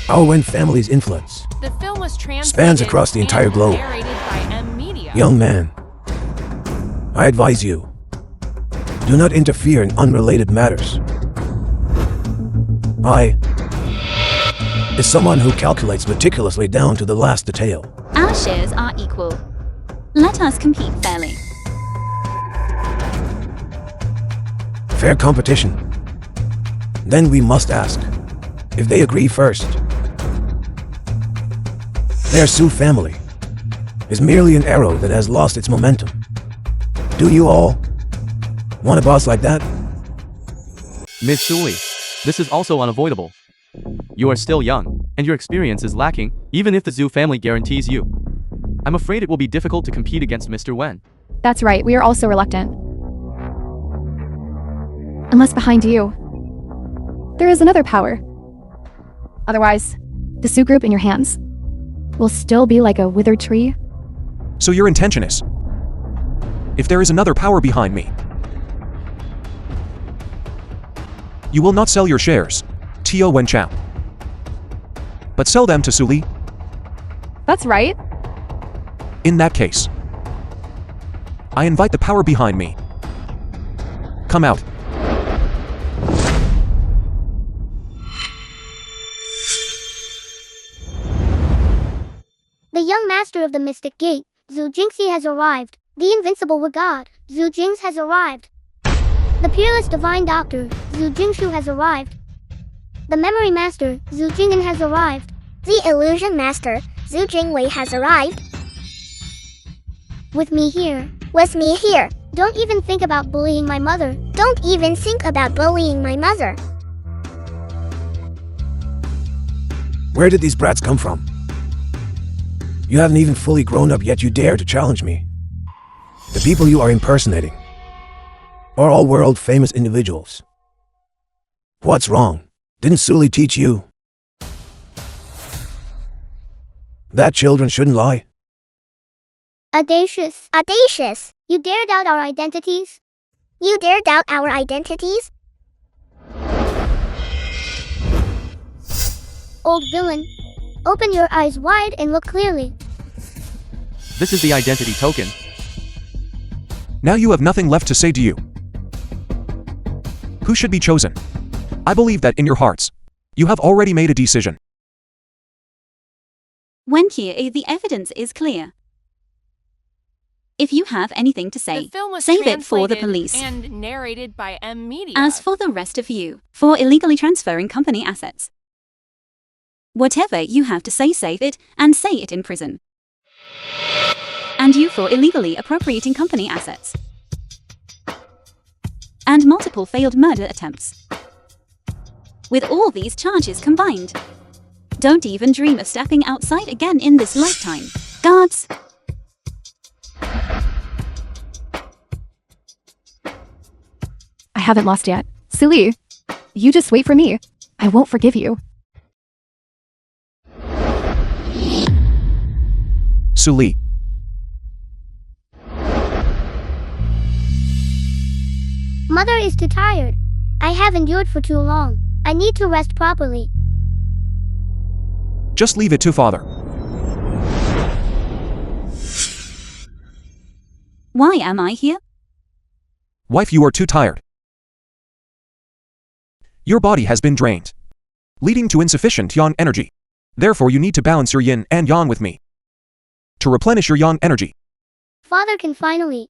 Our Wen family's influence The film was translated spans across the entire and globe. narrated by M Media. Young man, I advise you, do not interfere in unrelated matters. I is someone who calculates meticulously down to the last detail. Our shares are equal. Let us compete fairly. Fair competition. Then we must ask if they agree first. Their Su family is merely an arrow that has lost its momentum. Do you all want a boss like that? Ms. Suli, this is also unavoidable. You are still young, and your experience is lacking, even if the Zhu family guarantees you. I'm afraid it will be difficult to compete against Mr. Wen. That's right, we are also reluctant. Unless behind you, there is another power. Otherwise, the Su group in your hands will still be like a withered tree. So your intention is, if there is another power behind me, you will not sell your shares, Tio Wen Chao, but sell them to Suli. That's right. In that case, I invite the power behind me. Come out. The young master of the Mystic Gate, Zhu Jingxi, has arrived. The invincible god, Zhu Jings, has arrived. The peerless divine doctor, Zhu Jingshu, has arrived. The memory master, Zhu Jing'an, has arrived. The illusion master, Zhu Jingwei, has arrived. With me here. With me here. Don't even think about bullying my mother. Don't even think about bullying my mother. Where did these brats come from? You haven't even fully grown up yet, you dare to challenge me. The people you are impersonating are all world-famous individuals. What's wrong? Didn't Suli teach you that children shouldn't lie? Audacious. Audacious. You dare doubt our identities? You dare doubt our identities? Old villain. Open your eyes wide and look clearly. This is the identity token. Now you have nothing left to say, do you? Who should be chosen? I believe that in your hearts, you have already made a decision. When here the evidence is clear. If you have anything to The say, film was save it for the translated police. and narrated by M Media. As for the rest of you, for illegally transferring company assets, whatever you have to say, save it, and say it in prison. And you for illegally appropriating company assets. And multiple failed murder attempts. With all these charges combined, don't even dream of stepping outside again in this lifetime. Guards! I haven't lost yet. Suli, you just wait for me. I won't forgive you. Suli. Mother is too tired. I have endured for too long. I need to rest properly. Just leave it to father. Why am I here? Wife, you are too tired. Your body has been drained, leading to insufficient yang energy. Therefore, you need to balance your yin and yang with me to replenish your yang energy. Father can finally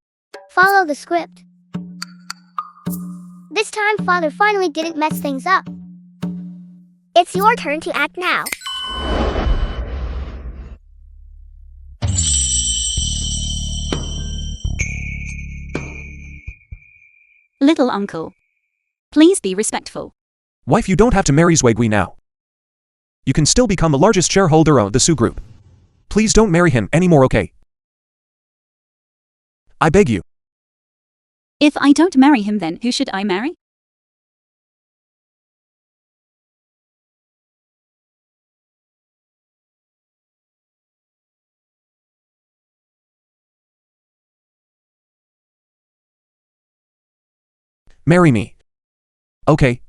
follow the script. This time, Father finally didn't mess things up. It's your turn to act now. Little uncle. Please be respectful. Wife, you don't have to marry Zwagui now. You can still become the largest shareholder of the Su Group. Please don't marry him anymore, okay? I beg you. If I don't marry him, then who should I marry? Marry me. Okay.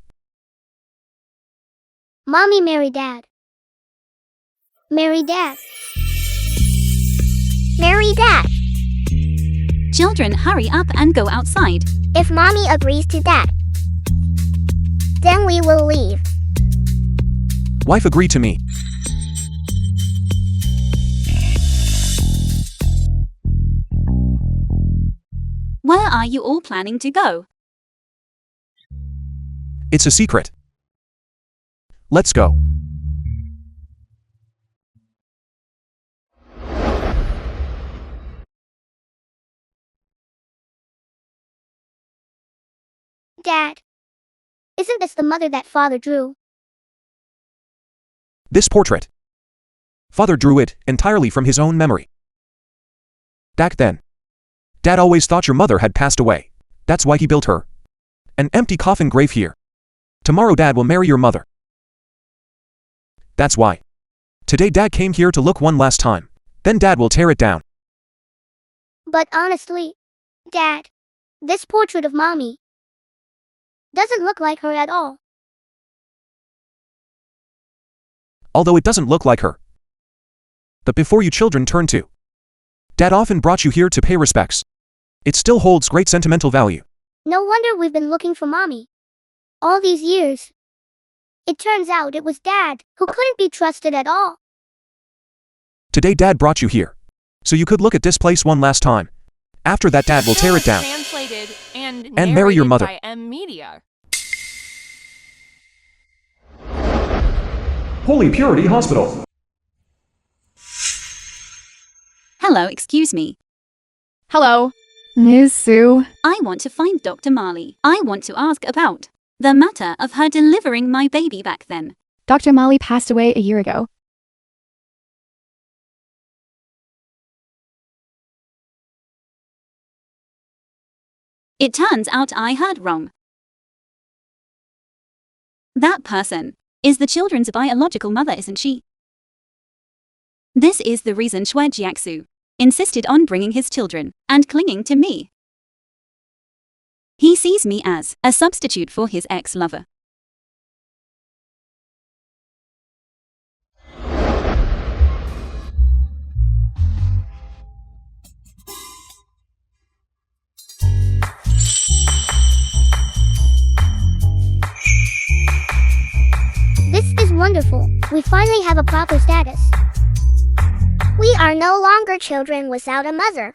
Mommy, marry Dad. Marry Dad. Marry Dad. Children, hurry up and go outside. If Mommy agrees to that, then we will leave. Wife, agree to me. Where are you all planning to go? It's a secret. Let's go. Dad. Isn't this the mother that Father drew? This portrait. Father drew it entirely from his own memory. Back then, Dad always thought your mother had passed away. That's why he built her an empty coffin grave here. Tomorrow Dad will marry your mother. That's why. Today Dad came here to look one last time. Then Dad will tear it down. But honestly, Dad, this portrait of Mommy doesn't look like her at all. Although it doesn't look like her. But before you children turn to, Dad often brought you here to pay respects. It still holds great sentimental value. No wonder we've been looking for Mommy all these years. It turns out it was Dad who couldn't be trusted at all. Today Dad brought you here, so you could look at this place one last time. After that Dad will tear it down Translated and marry your narrated mother. by M Media. Holy Purity Hospital. Hello, excuse me. Hello. Ms. Sue. I want to find Dr. Marley. I want to ask about the matter of her delivering my baby back then. Dr. Molly passed away a year ago. It turns out I heard wrong. That person is the children's biological mother, isn't she? This is the reason Shue Jiaxu insisted on bringing his children and clinging to me. He sees me as a substitute for his ex-lover. This is wonderful. We finally have a proper status. We are no longer children without a mother.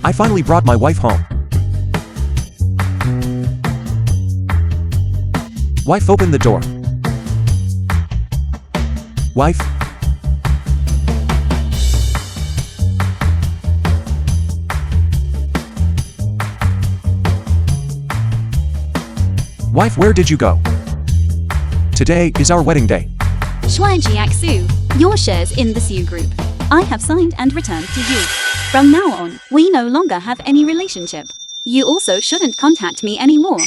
I finally brought my wife home. Wife, open the door. Wife. Wife, where did you go? Today is our wedding day. Shue Jiaxu, your shares in the Su Group, I have signed and returned to you. From now on, we no longer have any relationship. You also shouldn't contact me anymore.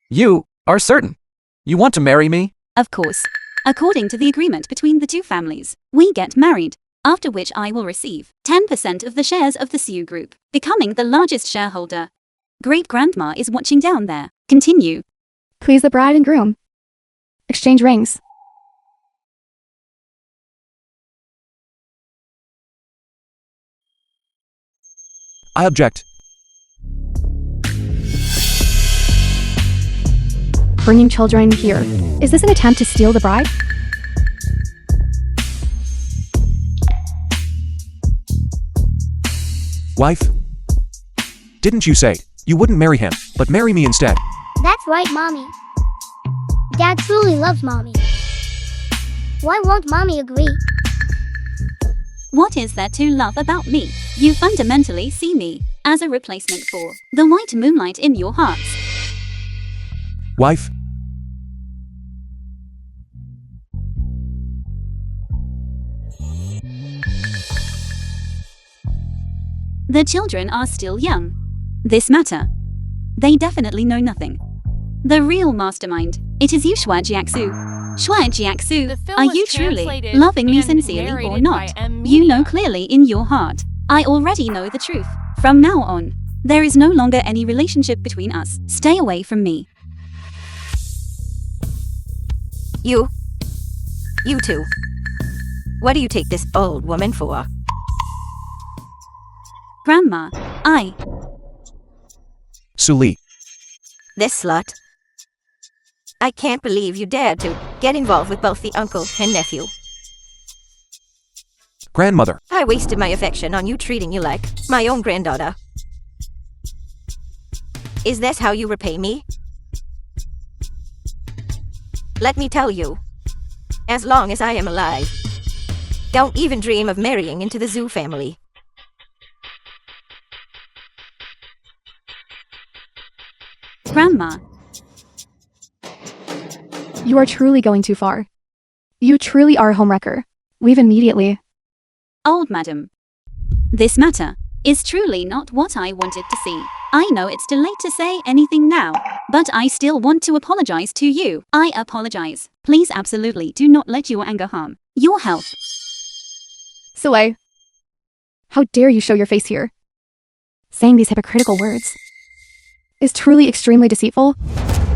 You are certain? You want to marry me? Of course. According to the agreement between the two families, we get married after which I will receive 10% of the shares of the Sioux Group, becoming the largest shareholder. Great-grandma is watching down there. Continue. Please the bride and groom. Exchange rings. I object. Bringing children here. Is this an attempt to steal the bride? Wife? Didn't you say you wouldn't marry him, but marry me instead? That's right, Mommy. Dad truly loves Mommy. Why won't Mommy agree? What is there to love about me? You fundamentally see me as a replacement for the white moonlight in your hearts. Wife? The children are still young. This matter. They definitely know nothing. The real mastermind. It is you, Shua Jiaxu. Shua Jiaxu, The film are was you truly translated loving me and sincerely or narrated not? by M. You know Media. clearly in your heart. I already know the truth. From now on, there is no longer any relationship between us. Stay away from me. You two. What do you take this old woman for? Grandma, Suli. This slut. I can't believe you dared to get involved with both the uncle and nephew. Grandmother. I wasted my affection on you treating you like my own granddaughter. Is this how you repay me? Let me tell you, as long as I am alive, don't even dream of marrying into the Zhu family. Grandma, You are truly going too far. You truly are a homewrecker. Leave immediately. old madam. This matter is truly not what I wanted to see. I know it's too late to say anything now, but I still want to apologize to you. I apologize. Please absolutely do not let your anger harm your health. Soleil. How dare you show your face here? Saying these hypocritical words is truly extremely deceitful.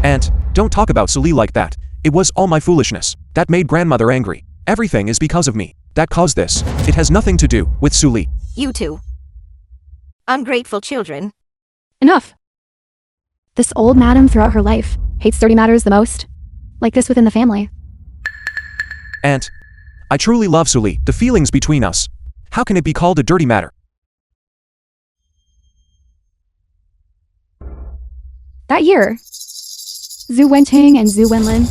Aunt, don't talk about Suli like that. It was all my foolishness that made grandmother angry. Everything is because of me that caused this. It has nothing to do with Suli. You two. Ungrateful children. Enough. This old madam throughout her life hates dirty matters the most. Like this within the family. Aunt, I truly love Suli. The feelings between us. How can it be called a dirty matter? That year, Zhu Wenting and Zhu Wenlin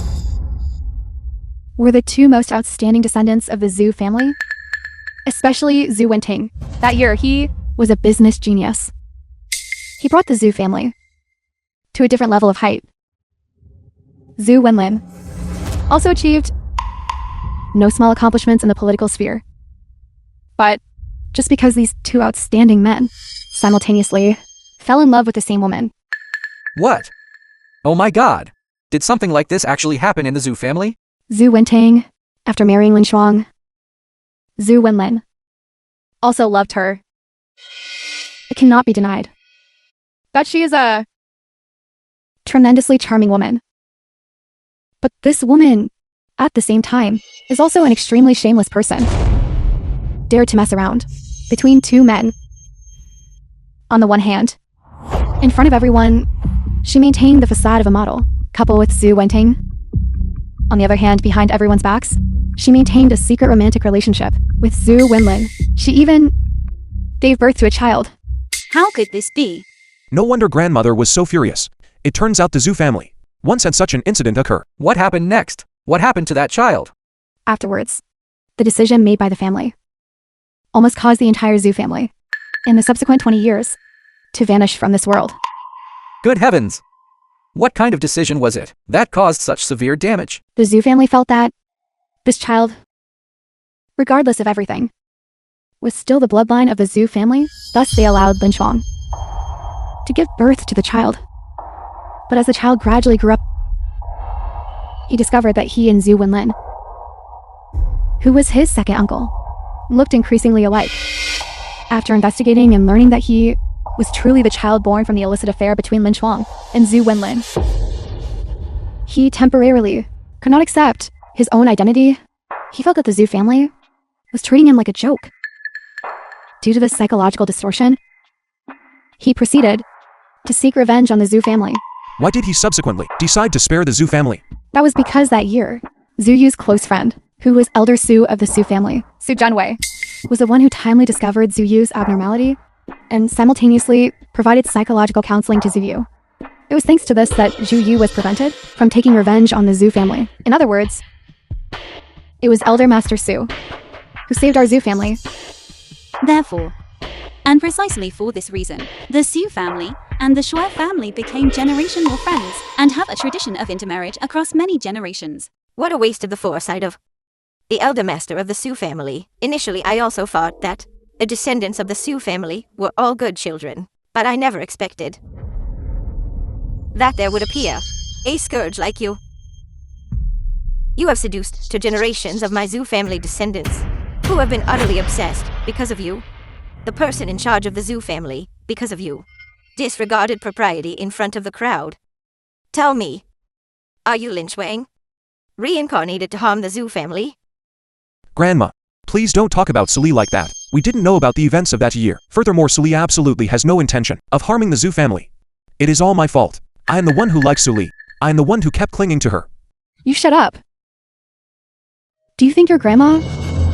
were the two most outstanding descendants of the Zhu family. Especially Zhu Wenting. That year, he was a business genius. He brought the Zhu family to a different level of height. Zhu Wenlin also achieved no small accomplishments in the political sphere. But just because these two outstanding men simultaneously fell in love with the same woman. What? Oh my god. Did something like this actually happen in the Zhu family? Zhu Wentang, after marrying Lin Shuang, Zhu Wenlin also loved her. It cannot be denied that she is a tremendously charming woman. But this woman, at the same time, is also an extremely shameless person. Dared to mess around between two men. On the one hand, in front of everyone, she maintained the facade of a model couple with Zhu Wenting. On the other hand, behind everyone's backs, she maintained a secret romantic relationship with Zhu Wenlin. She even gave birth to a child. How could this be? No wonder grandmother was so furious. It turns out the Zhu family once had such an incident occur. What happened next? What happened to that child? Afterwards, the decision made by the family almost caused the entire Zhu family, in the subsequent 20 years, to vanish from this world. Good heavens! What kind of decision was it that caused such severe damage? The Zhu family felt that this child, regardless of everything, was still the bloodline of the Zhu family. Thus, they allowed Lin Shuang to give birth to the child. But as the child gradually grew up, he discovered that he and Zhu Wenlin, who was his second uncle, looked increasingly alike. After investigating and learning that he was truly the child born from the illicit affair between Lin Chuang and Zhu Wenlin, he temporarily could not accept his own identity. He felt that the Zhu family was treating him like a joke. Due to this psychological distortion, he proceeded to seek revenge on the Zhu family. Why did he subsequently decide to spare the Zhu family? That was because that year, Zhu Yu's close friend, who was Elder Su of the Su family, Su Zhenwei, was the one who timely discovered Zhu Yu's abnormality and simultaneously provided psychological counseling to Zhu Yu. It was thanks to this that Zhu Yu was prevented from taking revenge on the Zhu family. In other words, it was Elder Master Su who saved our Zhu family. Therefore, and precisely for this reason, the Su family and the Shui family became generational friends and have a tradition of intermarriage across many generations. What a waste of the foresight of the elder master of the Su family. Initially, I also thought that the descendants of the Su family were all good children, but I never expected that there would appear a scourge like you. You have seduced two generations of my Zhu family descendants, who have been utterly obsessed because of you. The person in charge of the Zhu family, because of you, disregarded propriety in front of the crowd. Tell me, are you Lin Shuang, reincarnated to harm the Zhu family? Grandma, please don't talk about Suli like that. We didn't know about the events of that year. Furthermore, Suli absolutely has no intention of harming the Zhu family. It is all my fault. I am the one who likes Suli. I am the one who kept clinging to her. You shut up. Do you think your grandma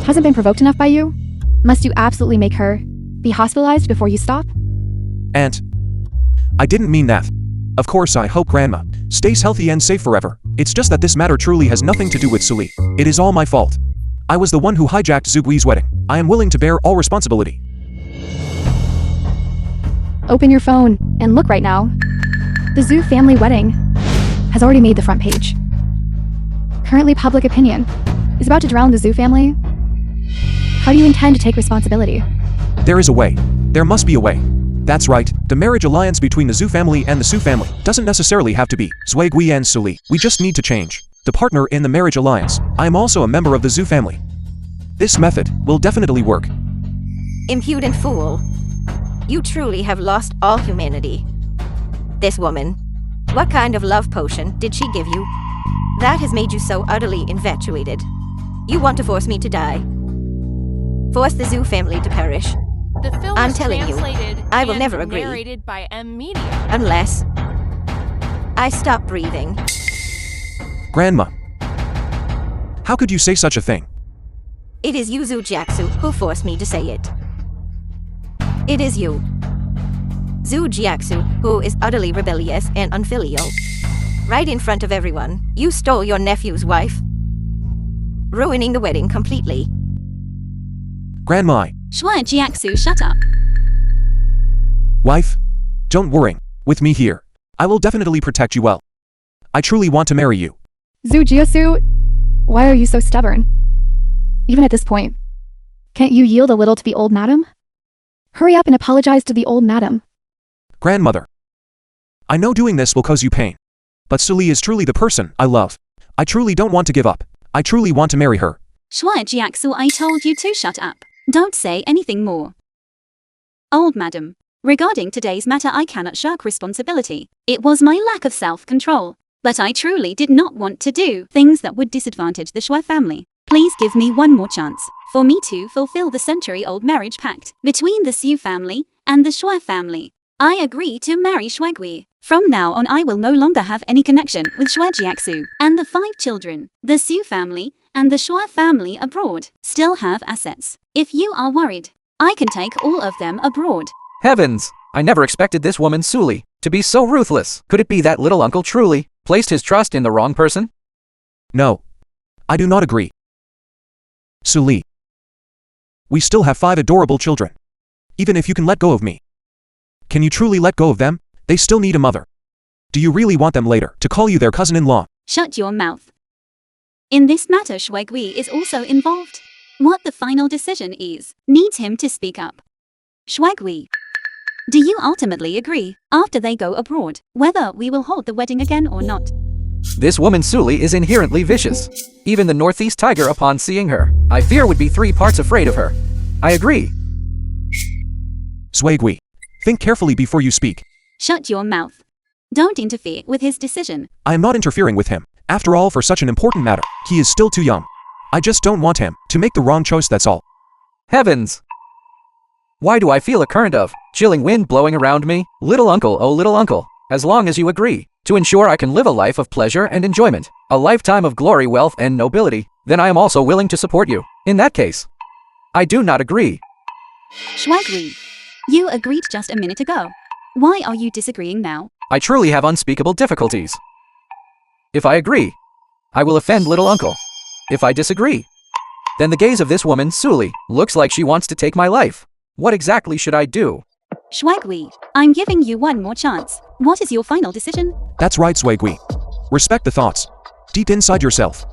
hasn't been provoked enough by you? Must you absolutely make her be hospitalized before you stop? Aunt, I didn't mean that. Of course, I hope Grandma stays healthy and safe forever. It's just that this matter truly has nothing to do with Suli. It is all my fault. I was the one who hijacked Zhu Gui's wedding. I am willing to bear all responsibility. Open your phone and look right now. The Zhu family wedding has already made the front page. Currently, public opinion is about to drown the Zhu family. How do you intend to take responsibility? There is a way. There must be a way. That's right, the marriage alliance between the Zhu family and the Su family doesn't necessarily have to be Zui Gui and Suli. We just need to change the partner in the marriage alliance. I am also a member of the Zhu family. This method will definitely work. Impudent fool. You truly have lost all humanity. This woman, what kind of love potion did she give you that has made you so utterly infatuated? You want to force me to die? Force the Zhu family to perish? The film I'm was telling you, translated I will and never agree. narrated by Media. Unless I stop breathing. Grandma, how could you say such a thing? It is you, Zhu Jiaxu, who forced me to say it. It is you, Zhu Jiaxu, who is utterly rebellious and unfilial. Right in front of everyone, you stole your nephew's wife, ruining the wedding completely. Grandma, Shui Jiaxu, shut up. wife, don't worry. With me here, I will definitely protect you well. I truly want to marry you. Zhu Jiasu, why are you so stubborn? Even at this point, can't you yield a little to the old madam? Hurry up and apologize to the old madam. Grandmother, I know doing this will cause you pain, but Suli is truly the person I love. I truly don't want to give up. I truly want to marry her. Shui Jiaxu, I told you to shut up. Don't say anything more. Old madam, regarding today's matter, I cannot shirk responsibility. It was my lack of self-control, but I truly did not want to do things that would disadvantage the Shui family. Please give me one more chance for me to fulfill the century-old marriage pact between the Su family and the Shui family. I agree to marry Shui Gui. From now on, I will no longer have any connection with Shui Jiaxu and the 5 children. The Su family and the Shui family abroad still have assets. If you are worried, I can take all of them abroad. Heavens! I never expected this woman Suli to be so ruthless. Could it be that little uncle truly placed his trust in the wrong person? No, I do not agree. Suli, we still have 5 adorable children. Even if you can let go of me, can you truly let go of them? They still need a mother. Do you really want them later to call you their cousin-in-law? Shut your mouth. In this matter, Shui Gui is also involved. What the final decision is needs him to speak up. Shui Gui, do you ultimately agree, after they go abroad, whether we will hold the wedding again or not? This woman Suli is inherently vicious. Even the Northeast tiger upon seeing her, I fear would be 3 parts afraid of her. I agree. Swagui. Think carefully before you speak. Shut your mouth. Don't interfere with his decision. I am not interfering with him. After all, for such an important matter, he is still too young. I just don't want him to make the wrong choice, that's all. Heavens! Why do I feel a current of chilling wind blowing around me? Little uncle, oh little uncle, as long as you agree to ensure I can live a life of pleasure and enjoyment, a lifetime of glory, wealth, and nobility, then I am also willing to support you. In that case, I do not agree. Swagui. You agreed just a minute ago. Why are you disagreeing now? I truly have unspeakable difficulties. If I agree, I will offend little uncle. If I disagree, then the gaze of this woman, Suli, looks like she wants to take my life. What exactly should I do? Swagui, I'm giving you one more chance. What is your final decision? That's right, Swagui. Respect the thoughts deep inside yourself.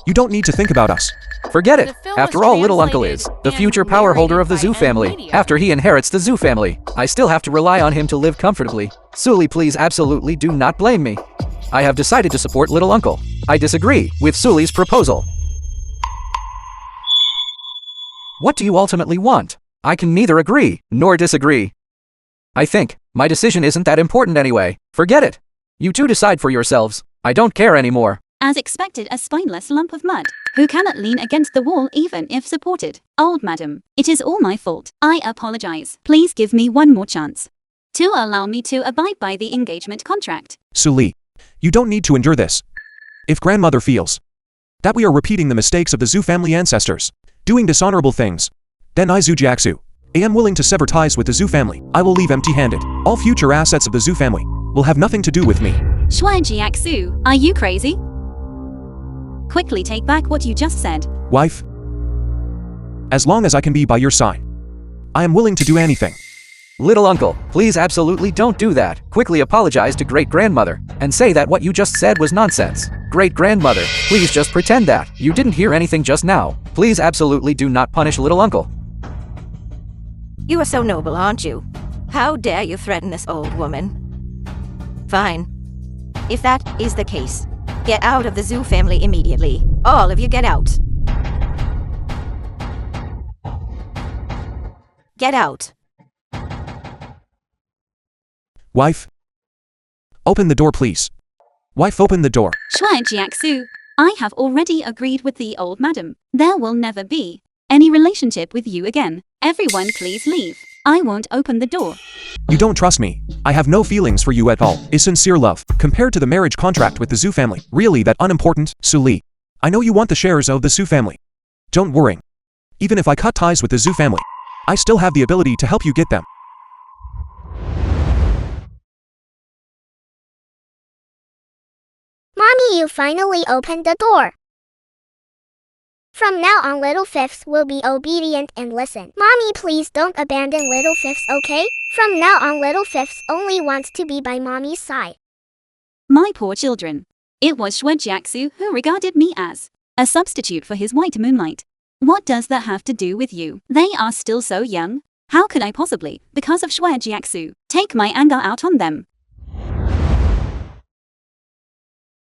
You don't need to think about us. Forget it. The film After was all, little uncle is translated the and future power holder of the narrated Zoo by family. Media. After he inherits the Zoo family, I still have to rely on him to live comfortably. Suli, please absolutely do not blame me. I have decided to support little uncle. I disagree with Suli's proposal. What do you ultimately want? I can neither agree nor disagree. I think my decision isn't that important anyway. Forget it. You two decide for yourselves. I don't care anymore. As expected, a spineless lump of mud, who cannot lean against the wall even if supported. Old madam, it is all my fault. I apologize. Please give me one more chance to allow me to abide by the engagement contract. Suli, you don't need to endure this. If grandmother feels that we are repeating the mistakes of the Zoo family ancestors, doing dishonorable things, then I, Zujiaksu, am willing to sever ties with the Zoo family. I will leave empty-handed. All future assets of the Zoo family will have nothing to do with me. Shuaijiaksu, are you crazy? Quickly take back what you just said. Wife, as long as I can be by your side, I am willing to do anything. Little uncle, please absolutely don't do that. Quickly apologize to great-grandmother and say that what you just said was nonsense. Great-grandmother, please just pretend that you didn't hear anything just now. Please absolutely do not punish little uncle. You are so noble, aren't you? How dare you threaten this old woman? Fine. If that is the case, get out of the Zoo family immediately. All of you get out. Get out. Wife, open the door, please. Wife, open the door. Shuaijiaksu, I have already agreed with the old madam. There will never be any relationship with you again. Everyone please leave. I won't open the door. You don't trust me. I have no feelings for you at all. Is sincere love, compared to the marriage contract with the Zoo family, really that unimportant? Suli, I know you want the shares of the Zoo family. Don't worry. Even if I cut ties with the Zoo family, I still have the ability to help you get them. Mommy, you finally opened the door. From now on, little fifths will be obedient and listen. Mommy, please don't abandon little fifths, okay? From now on, little fifths only wants to be by mommy's side. My poor children. It was Shuaijiaksu who regarded me as a substitute for his white moonlight. What does that have to do with you? They are still so young. How could I possibly, because of Shuaijiaksu, take my anger out on them?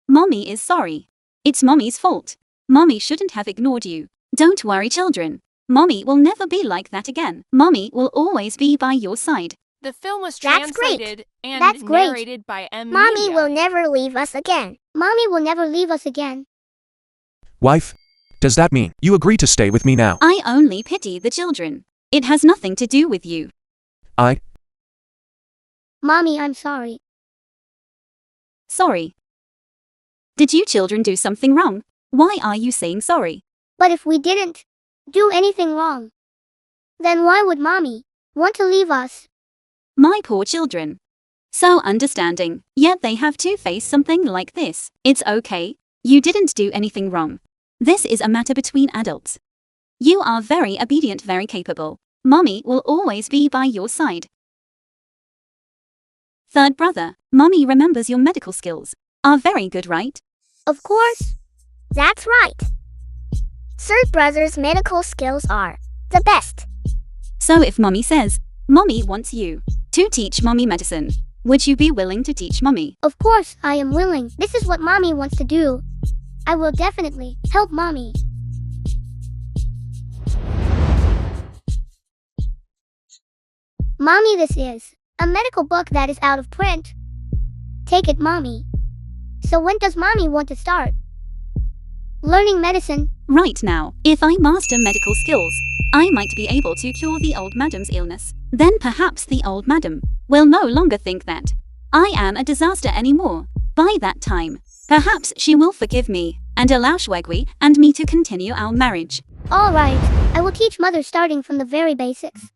Mommy is sorry. It's Mommy's fault. Mommy shouldn't have ignored you. Don't worry, children. Mommy will never be like that again. Mommy will always be by your side. The film was That's great. translated and That's great. narrated by Mommy Media. will never leave us again. Mommy will never leave us again. Wife, does that mean you agree to stay with me now? I only pity the children. It has nothing to do with you. Mommy, I'm sorry. Sorry. Did you children do something wrong? Why are you saying sorry? But if we didn't do anything wrong, then why would Mommy want to leave us? My poor children. So understanding, yet they have to face something like this. It's okay. You didn't do anything wrong. This is a matter between adults. You are very obedient, very capable. Mommy will always be by your side. Third brother, Mommy remembers your medical skills are very good, right? Of course. That's right. Third brother's medical skills are the best. So if Mommy says, Mommy wants you to teach Mommy medicine, Would you be willing to teach Mommy? Of course, I am willing. This is what Mommy wants to do. I will definitely help Mommy. Mommy, this is a medical book that is out of print. Take it, Mommy. So when does Mommy want to start learning medicine? Right now, if I master medical skills, I might be able to cure the old madam's illness. Then perhaps the old madam will no longer think that I am a disaster anymore. By that time, perhaps she will forgive me and allow Shwegwi and me to continue our marriage. Alright, I will teach Mother starting from the very basics.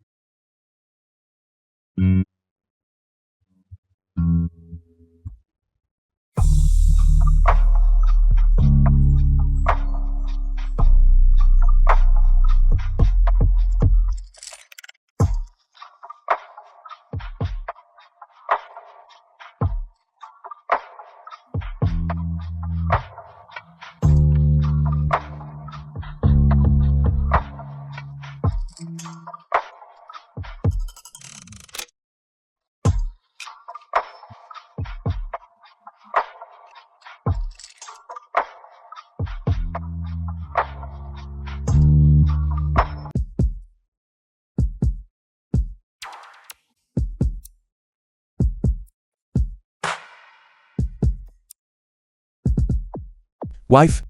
Wife?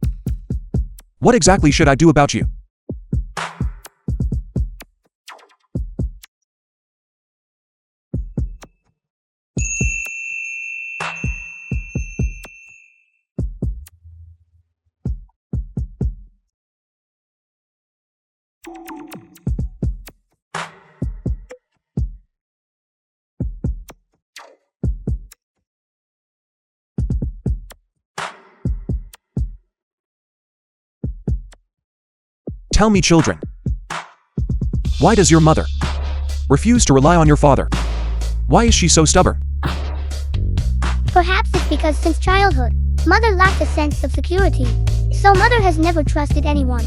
What exactly should I do about you? Tell me, children. Why does your mother refuse to rely on your father? Why is she so stubborn? Perhaps it's because since childhood, Mother lacked a sense of security, so Mother has never trusted anyone.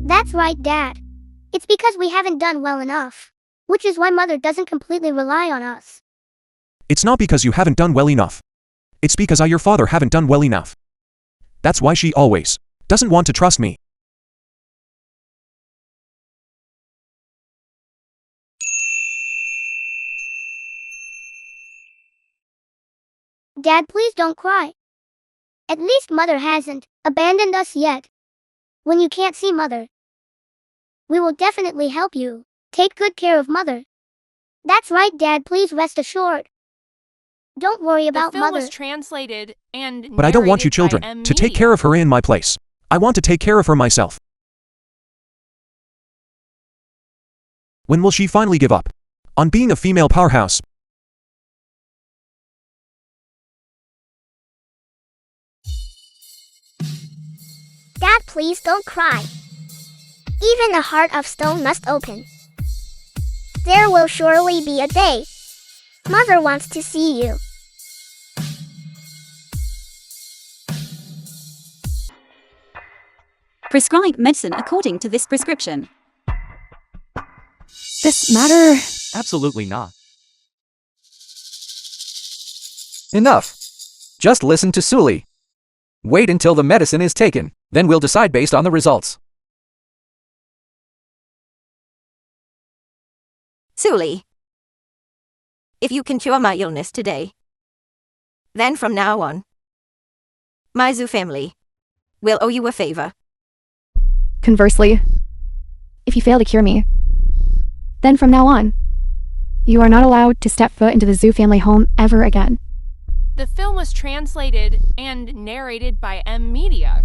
That's right, Dad. It's because we haven't done well enough, which is why Mother doesn't completely rely on us. It's not because you haven't done well enough. It's because I, your father, haven't done well enough. That's why she always doesn't want to trust me. Dad, please don't cry. At least Mother hasn't abandoned us yet. When you can't see Mother, we will definitely help you. Take good care of Mother. That's right, Dad, please rest assured. Don't worry about The film Mother. was translated and But I don't want you narrated children by M. to take Media. care of her in my place. I want to take care of her myself. When will she finally give up on being a female powerhouse? Dad, please don't cry. Even a heart of stone must open. There will surely be a day. Mother wants to see you. Prescribe medicine according to this prescription. This matter. Absolutely not. Enough. Just listen to Suli. Wait until the medicine is taken, then we'll decide based on the results. Suli, if you can cure my illness today, then from now on, my zoo family will owe you a favor. Conversely, if you fail to cure me, then from now on, you are not allowed to step foot into the zoo family home ever again. The film was translated and narrated by M. Media.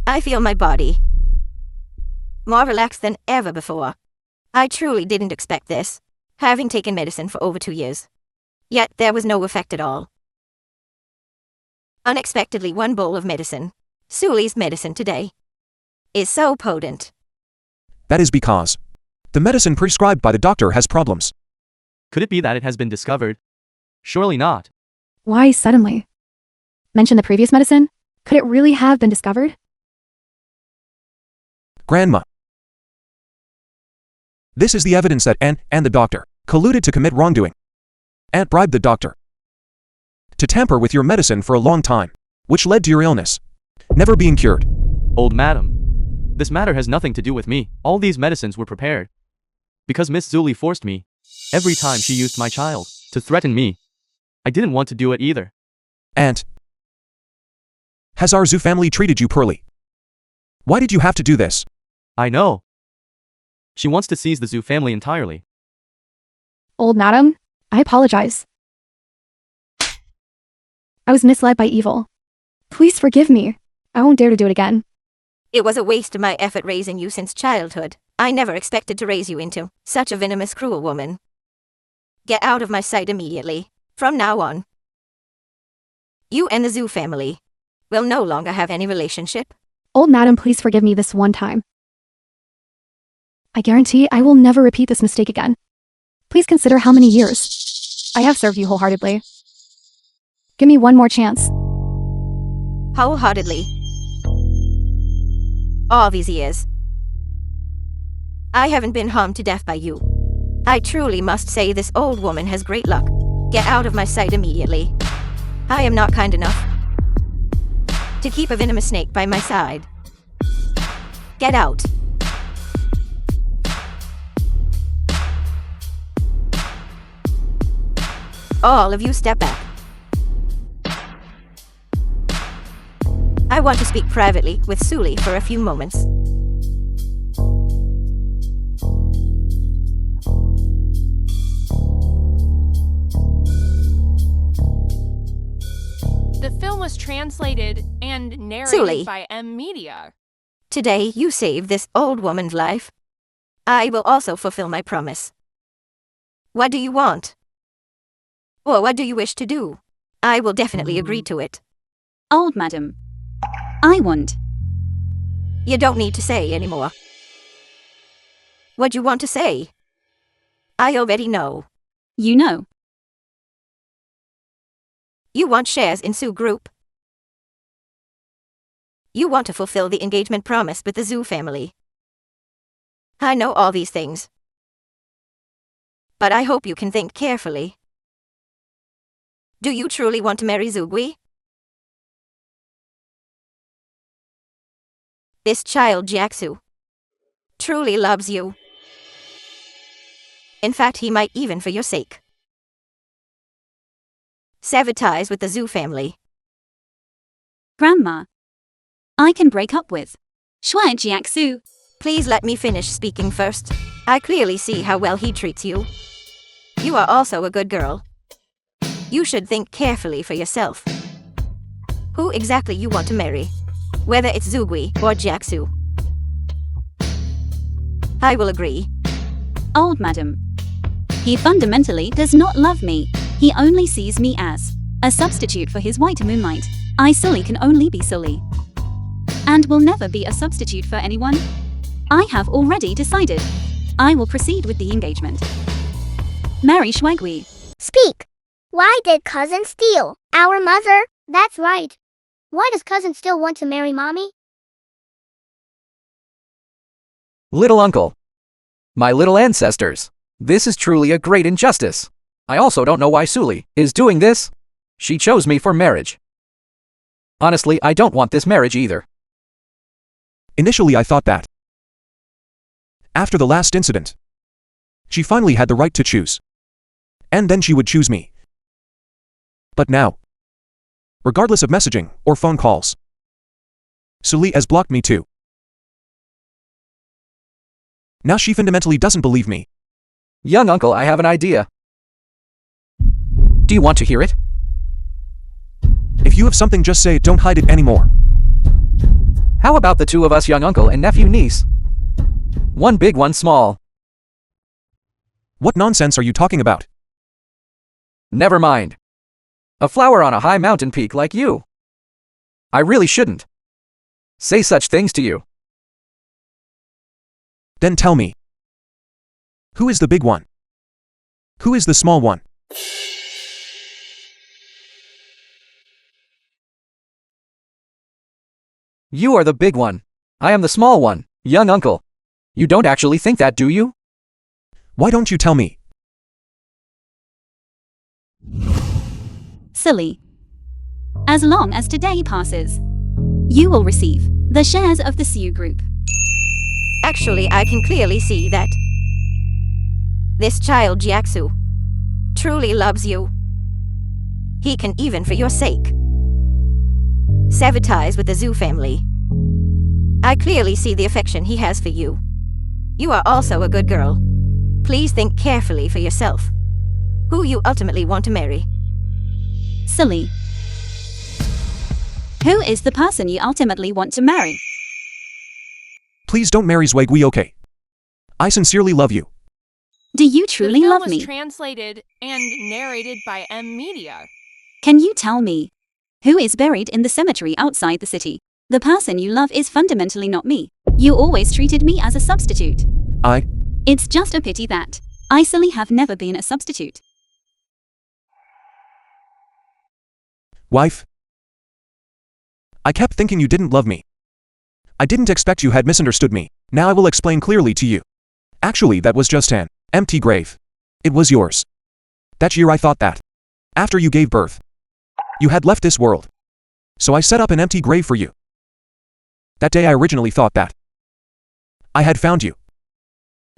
I feel my body more relaxed than ever before. I truly didn't expect this, having taken medicine for over 2 years. Yet there was no effect at all. Unexpectedly, one bowl of medicine, Suli's medicine today, is so potent. That is because The medicine prescribed by the doctor has problems. Could it be that it has been discovered? Surely not. Why suddenly? Mention the previous medicine? Could it really have been discovered? Grandma. This is the evidence that Aunt and the doctor colluded to commit wrongdoing. Aunt bribed the doctor to tamper with your medicine for a long time, which led to your illness never being cured. Old madam. This matter has nothing to do with me. All these medicines were prepared because Miss Zuli forced me. Every time she used my child to threaten me. I didn't want to do it either. Aunt, has our zoo family treated you poorly? Why did you have to do this? I know. She wants to seize the zoo family entirely. Old madam, I apologize. I was misled by evil. Please forgive me. I won't dare to do it again. It was a waste of my effort raising you since childhood. I never expected to raise you into such a venomous, cruel woman. Get out of my sight immediately. From now on, you and the zoo family will no longer have any relationship. Old madam, please forgive me this one time. I guarantee I will never repeat this mistake again. Please consider how many years I have served you wholeheartedly. Give me one more chance. Wholeheartedly. All these years, I haven't been harmed to death by you. I truly must say this old woman has great luck. Get out of my sight immediately. I am not kind enough to keep a venomous snake by my side. Get out. All of you step back. I want to speak privately with Suli for a few moments. The film was translated and narrated Suli. by M Media. Today you saved this old woman's life. I will also fulfill my promise. What do you want? Or what do you wish to do? I will definitely agree to it. Old madam. I want. You don't need to say anymore. What you want to say? I already know. You know. You want shares in Zoo Group. You want to fulfill the engagement promise with the Zoo family. I know all these things. But I hope you can think carefully. Do you truly want to marry Zugui? This child Jiaxu truly loves you. In fact, he might even for your sake sever ties with the Zoo family. Grandma. I can break up with Shui Jiaxu. Please let me finish speaking first. I clearly see how well he treats you. You are also a good girl. You should think carefully for yourself. Who exactly you want to marry, whether it's Zugui or Jiaxu. I will agree. Old madam. He fundamentally does not love me. He only sees me as a substitute for his white moonlight. I Sully can only be Sully. And will never be a substitute for anyone. I have already decided. I will proceed with the engagement. Marry Shuaigui. Speak. Why did cousin steal our mother? That's right. Why does cousin still want to marry mommy? Little uncle. My little ancestors. This is truly a great injustice. I also don't know why Suli is doing this. She chose me for marriage. Honestly, I don't want this marriage either. Initially I thought that after the last incident, she finally had the right to choose. And then she would choose me. But now, regardless of messaging or phone calls, Suli has blocked me too. Now she fundamentally doesn't believe me. Young uncle, I have an idea. Do you want to hear it? If you have something, just say it, don't hide it anymore. How about the two of us, young uncle and nephew niece? One big, one small. What nonsense are you talking about? Never mind. A flower on a high mountain peak like you. I really shouldn't say such things to you. Then tell me. Who is the big one? Who is the small one? You are the big one. I am the small one, young uncle. You don't actually think that, do you? Why don't you tell me? Silly. As long as today passes, you will receive the shares of the Sue Group. Actually, I can clearly see that this child Jiaxu truly loves you. He can even, for your sake, sever ties with the Zhu family. I clearly see the affection he has for you. You are also a good girl. Please think carefully for yourself who you ultimately want to marry. Silly. Who is the person you ultimately want to marry? Please don't marry Zhuigui, okay? I sincerely love you. Do you truly the film love was me? translated and narrated by Media. Can you tell me who is buried in the cemetery outside the city? The person you love is fundamentally not me. You always treated me as a substitute. It's just a pity that I silly have never been a substitute. Wife? I kept thinking you didn't love me. I didn't expect you had misunderstood me. Now I will explain clearly to you. Actually, that was just an empty grave. It was yours. That year I thought that, after you gave birth, you had left this world. So I set up an empty grave for you. That day I originally thought that I had found you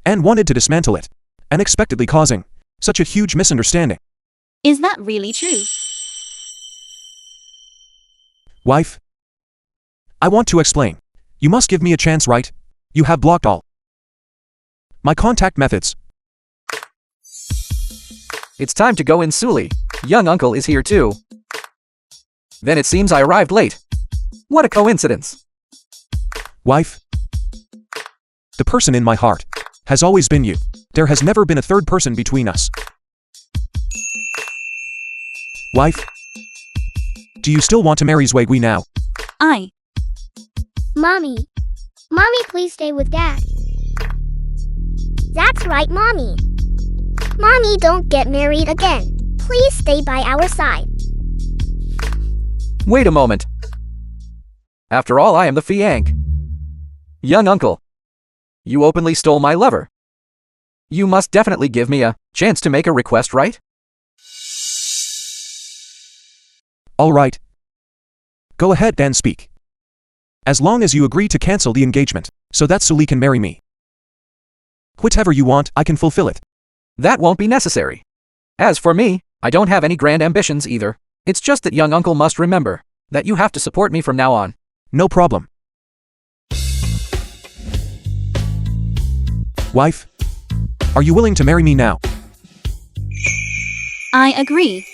and wanted to dismantle it, unexpectedly causing such a huge misunderstanding. Is that really true? Wife? I want to explain. You must give me a chance, right? You have blocked all my contact methods. It's time to go in, Suli. Young uncle is here too. Then it seems I arrived late. What a coincidence. Wife? The person in my heart has always been you. There has never been a third person between us. Wife? Do you still want to marry Zhuigui now? Mommy. Mommy, please stay with Dad. That's right, Mommy. Mommy, don't get married again. Please stay by our side. Wait a moment. After all, I am the fiancé. Young uncle. You openly stole my lover. You must definitely give me a chance to make a request, right? All right. Go ahead and speak. As long as you agree to cancel the engagement, so that Suli can marry me. Whatever you want, I can fulfill it. That won't be necessary. As for me, I don't have any grand ambitions either. It's just that young uncle must remember that you have to support me from now on. No problem. Wife? Are you willing to marry me now? I agree.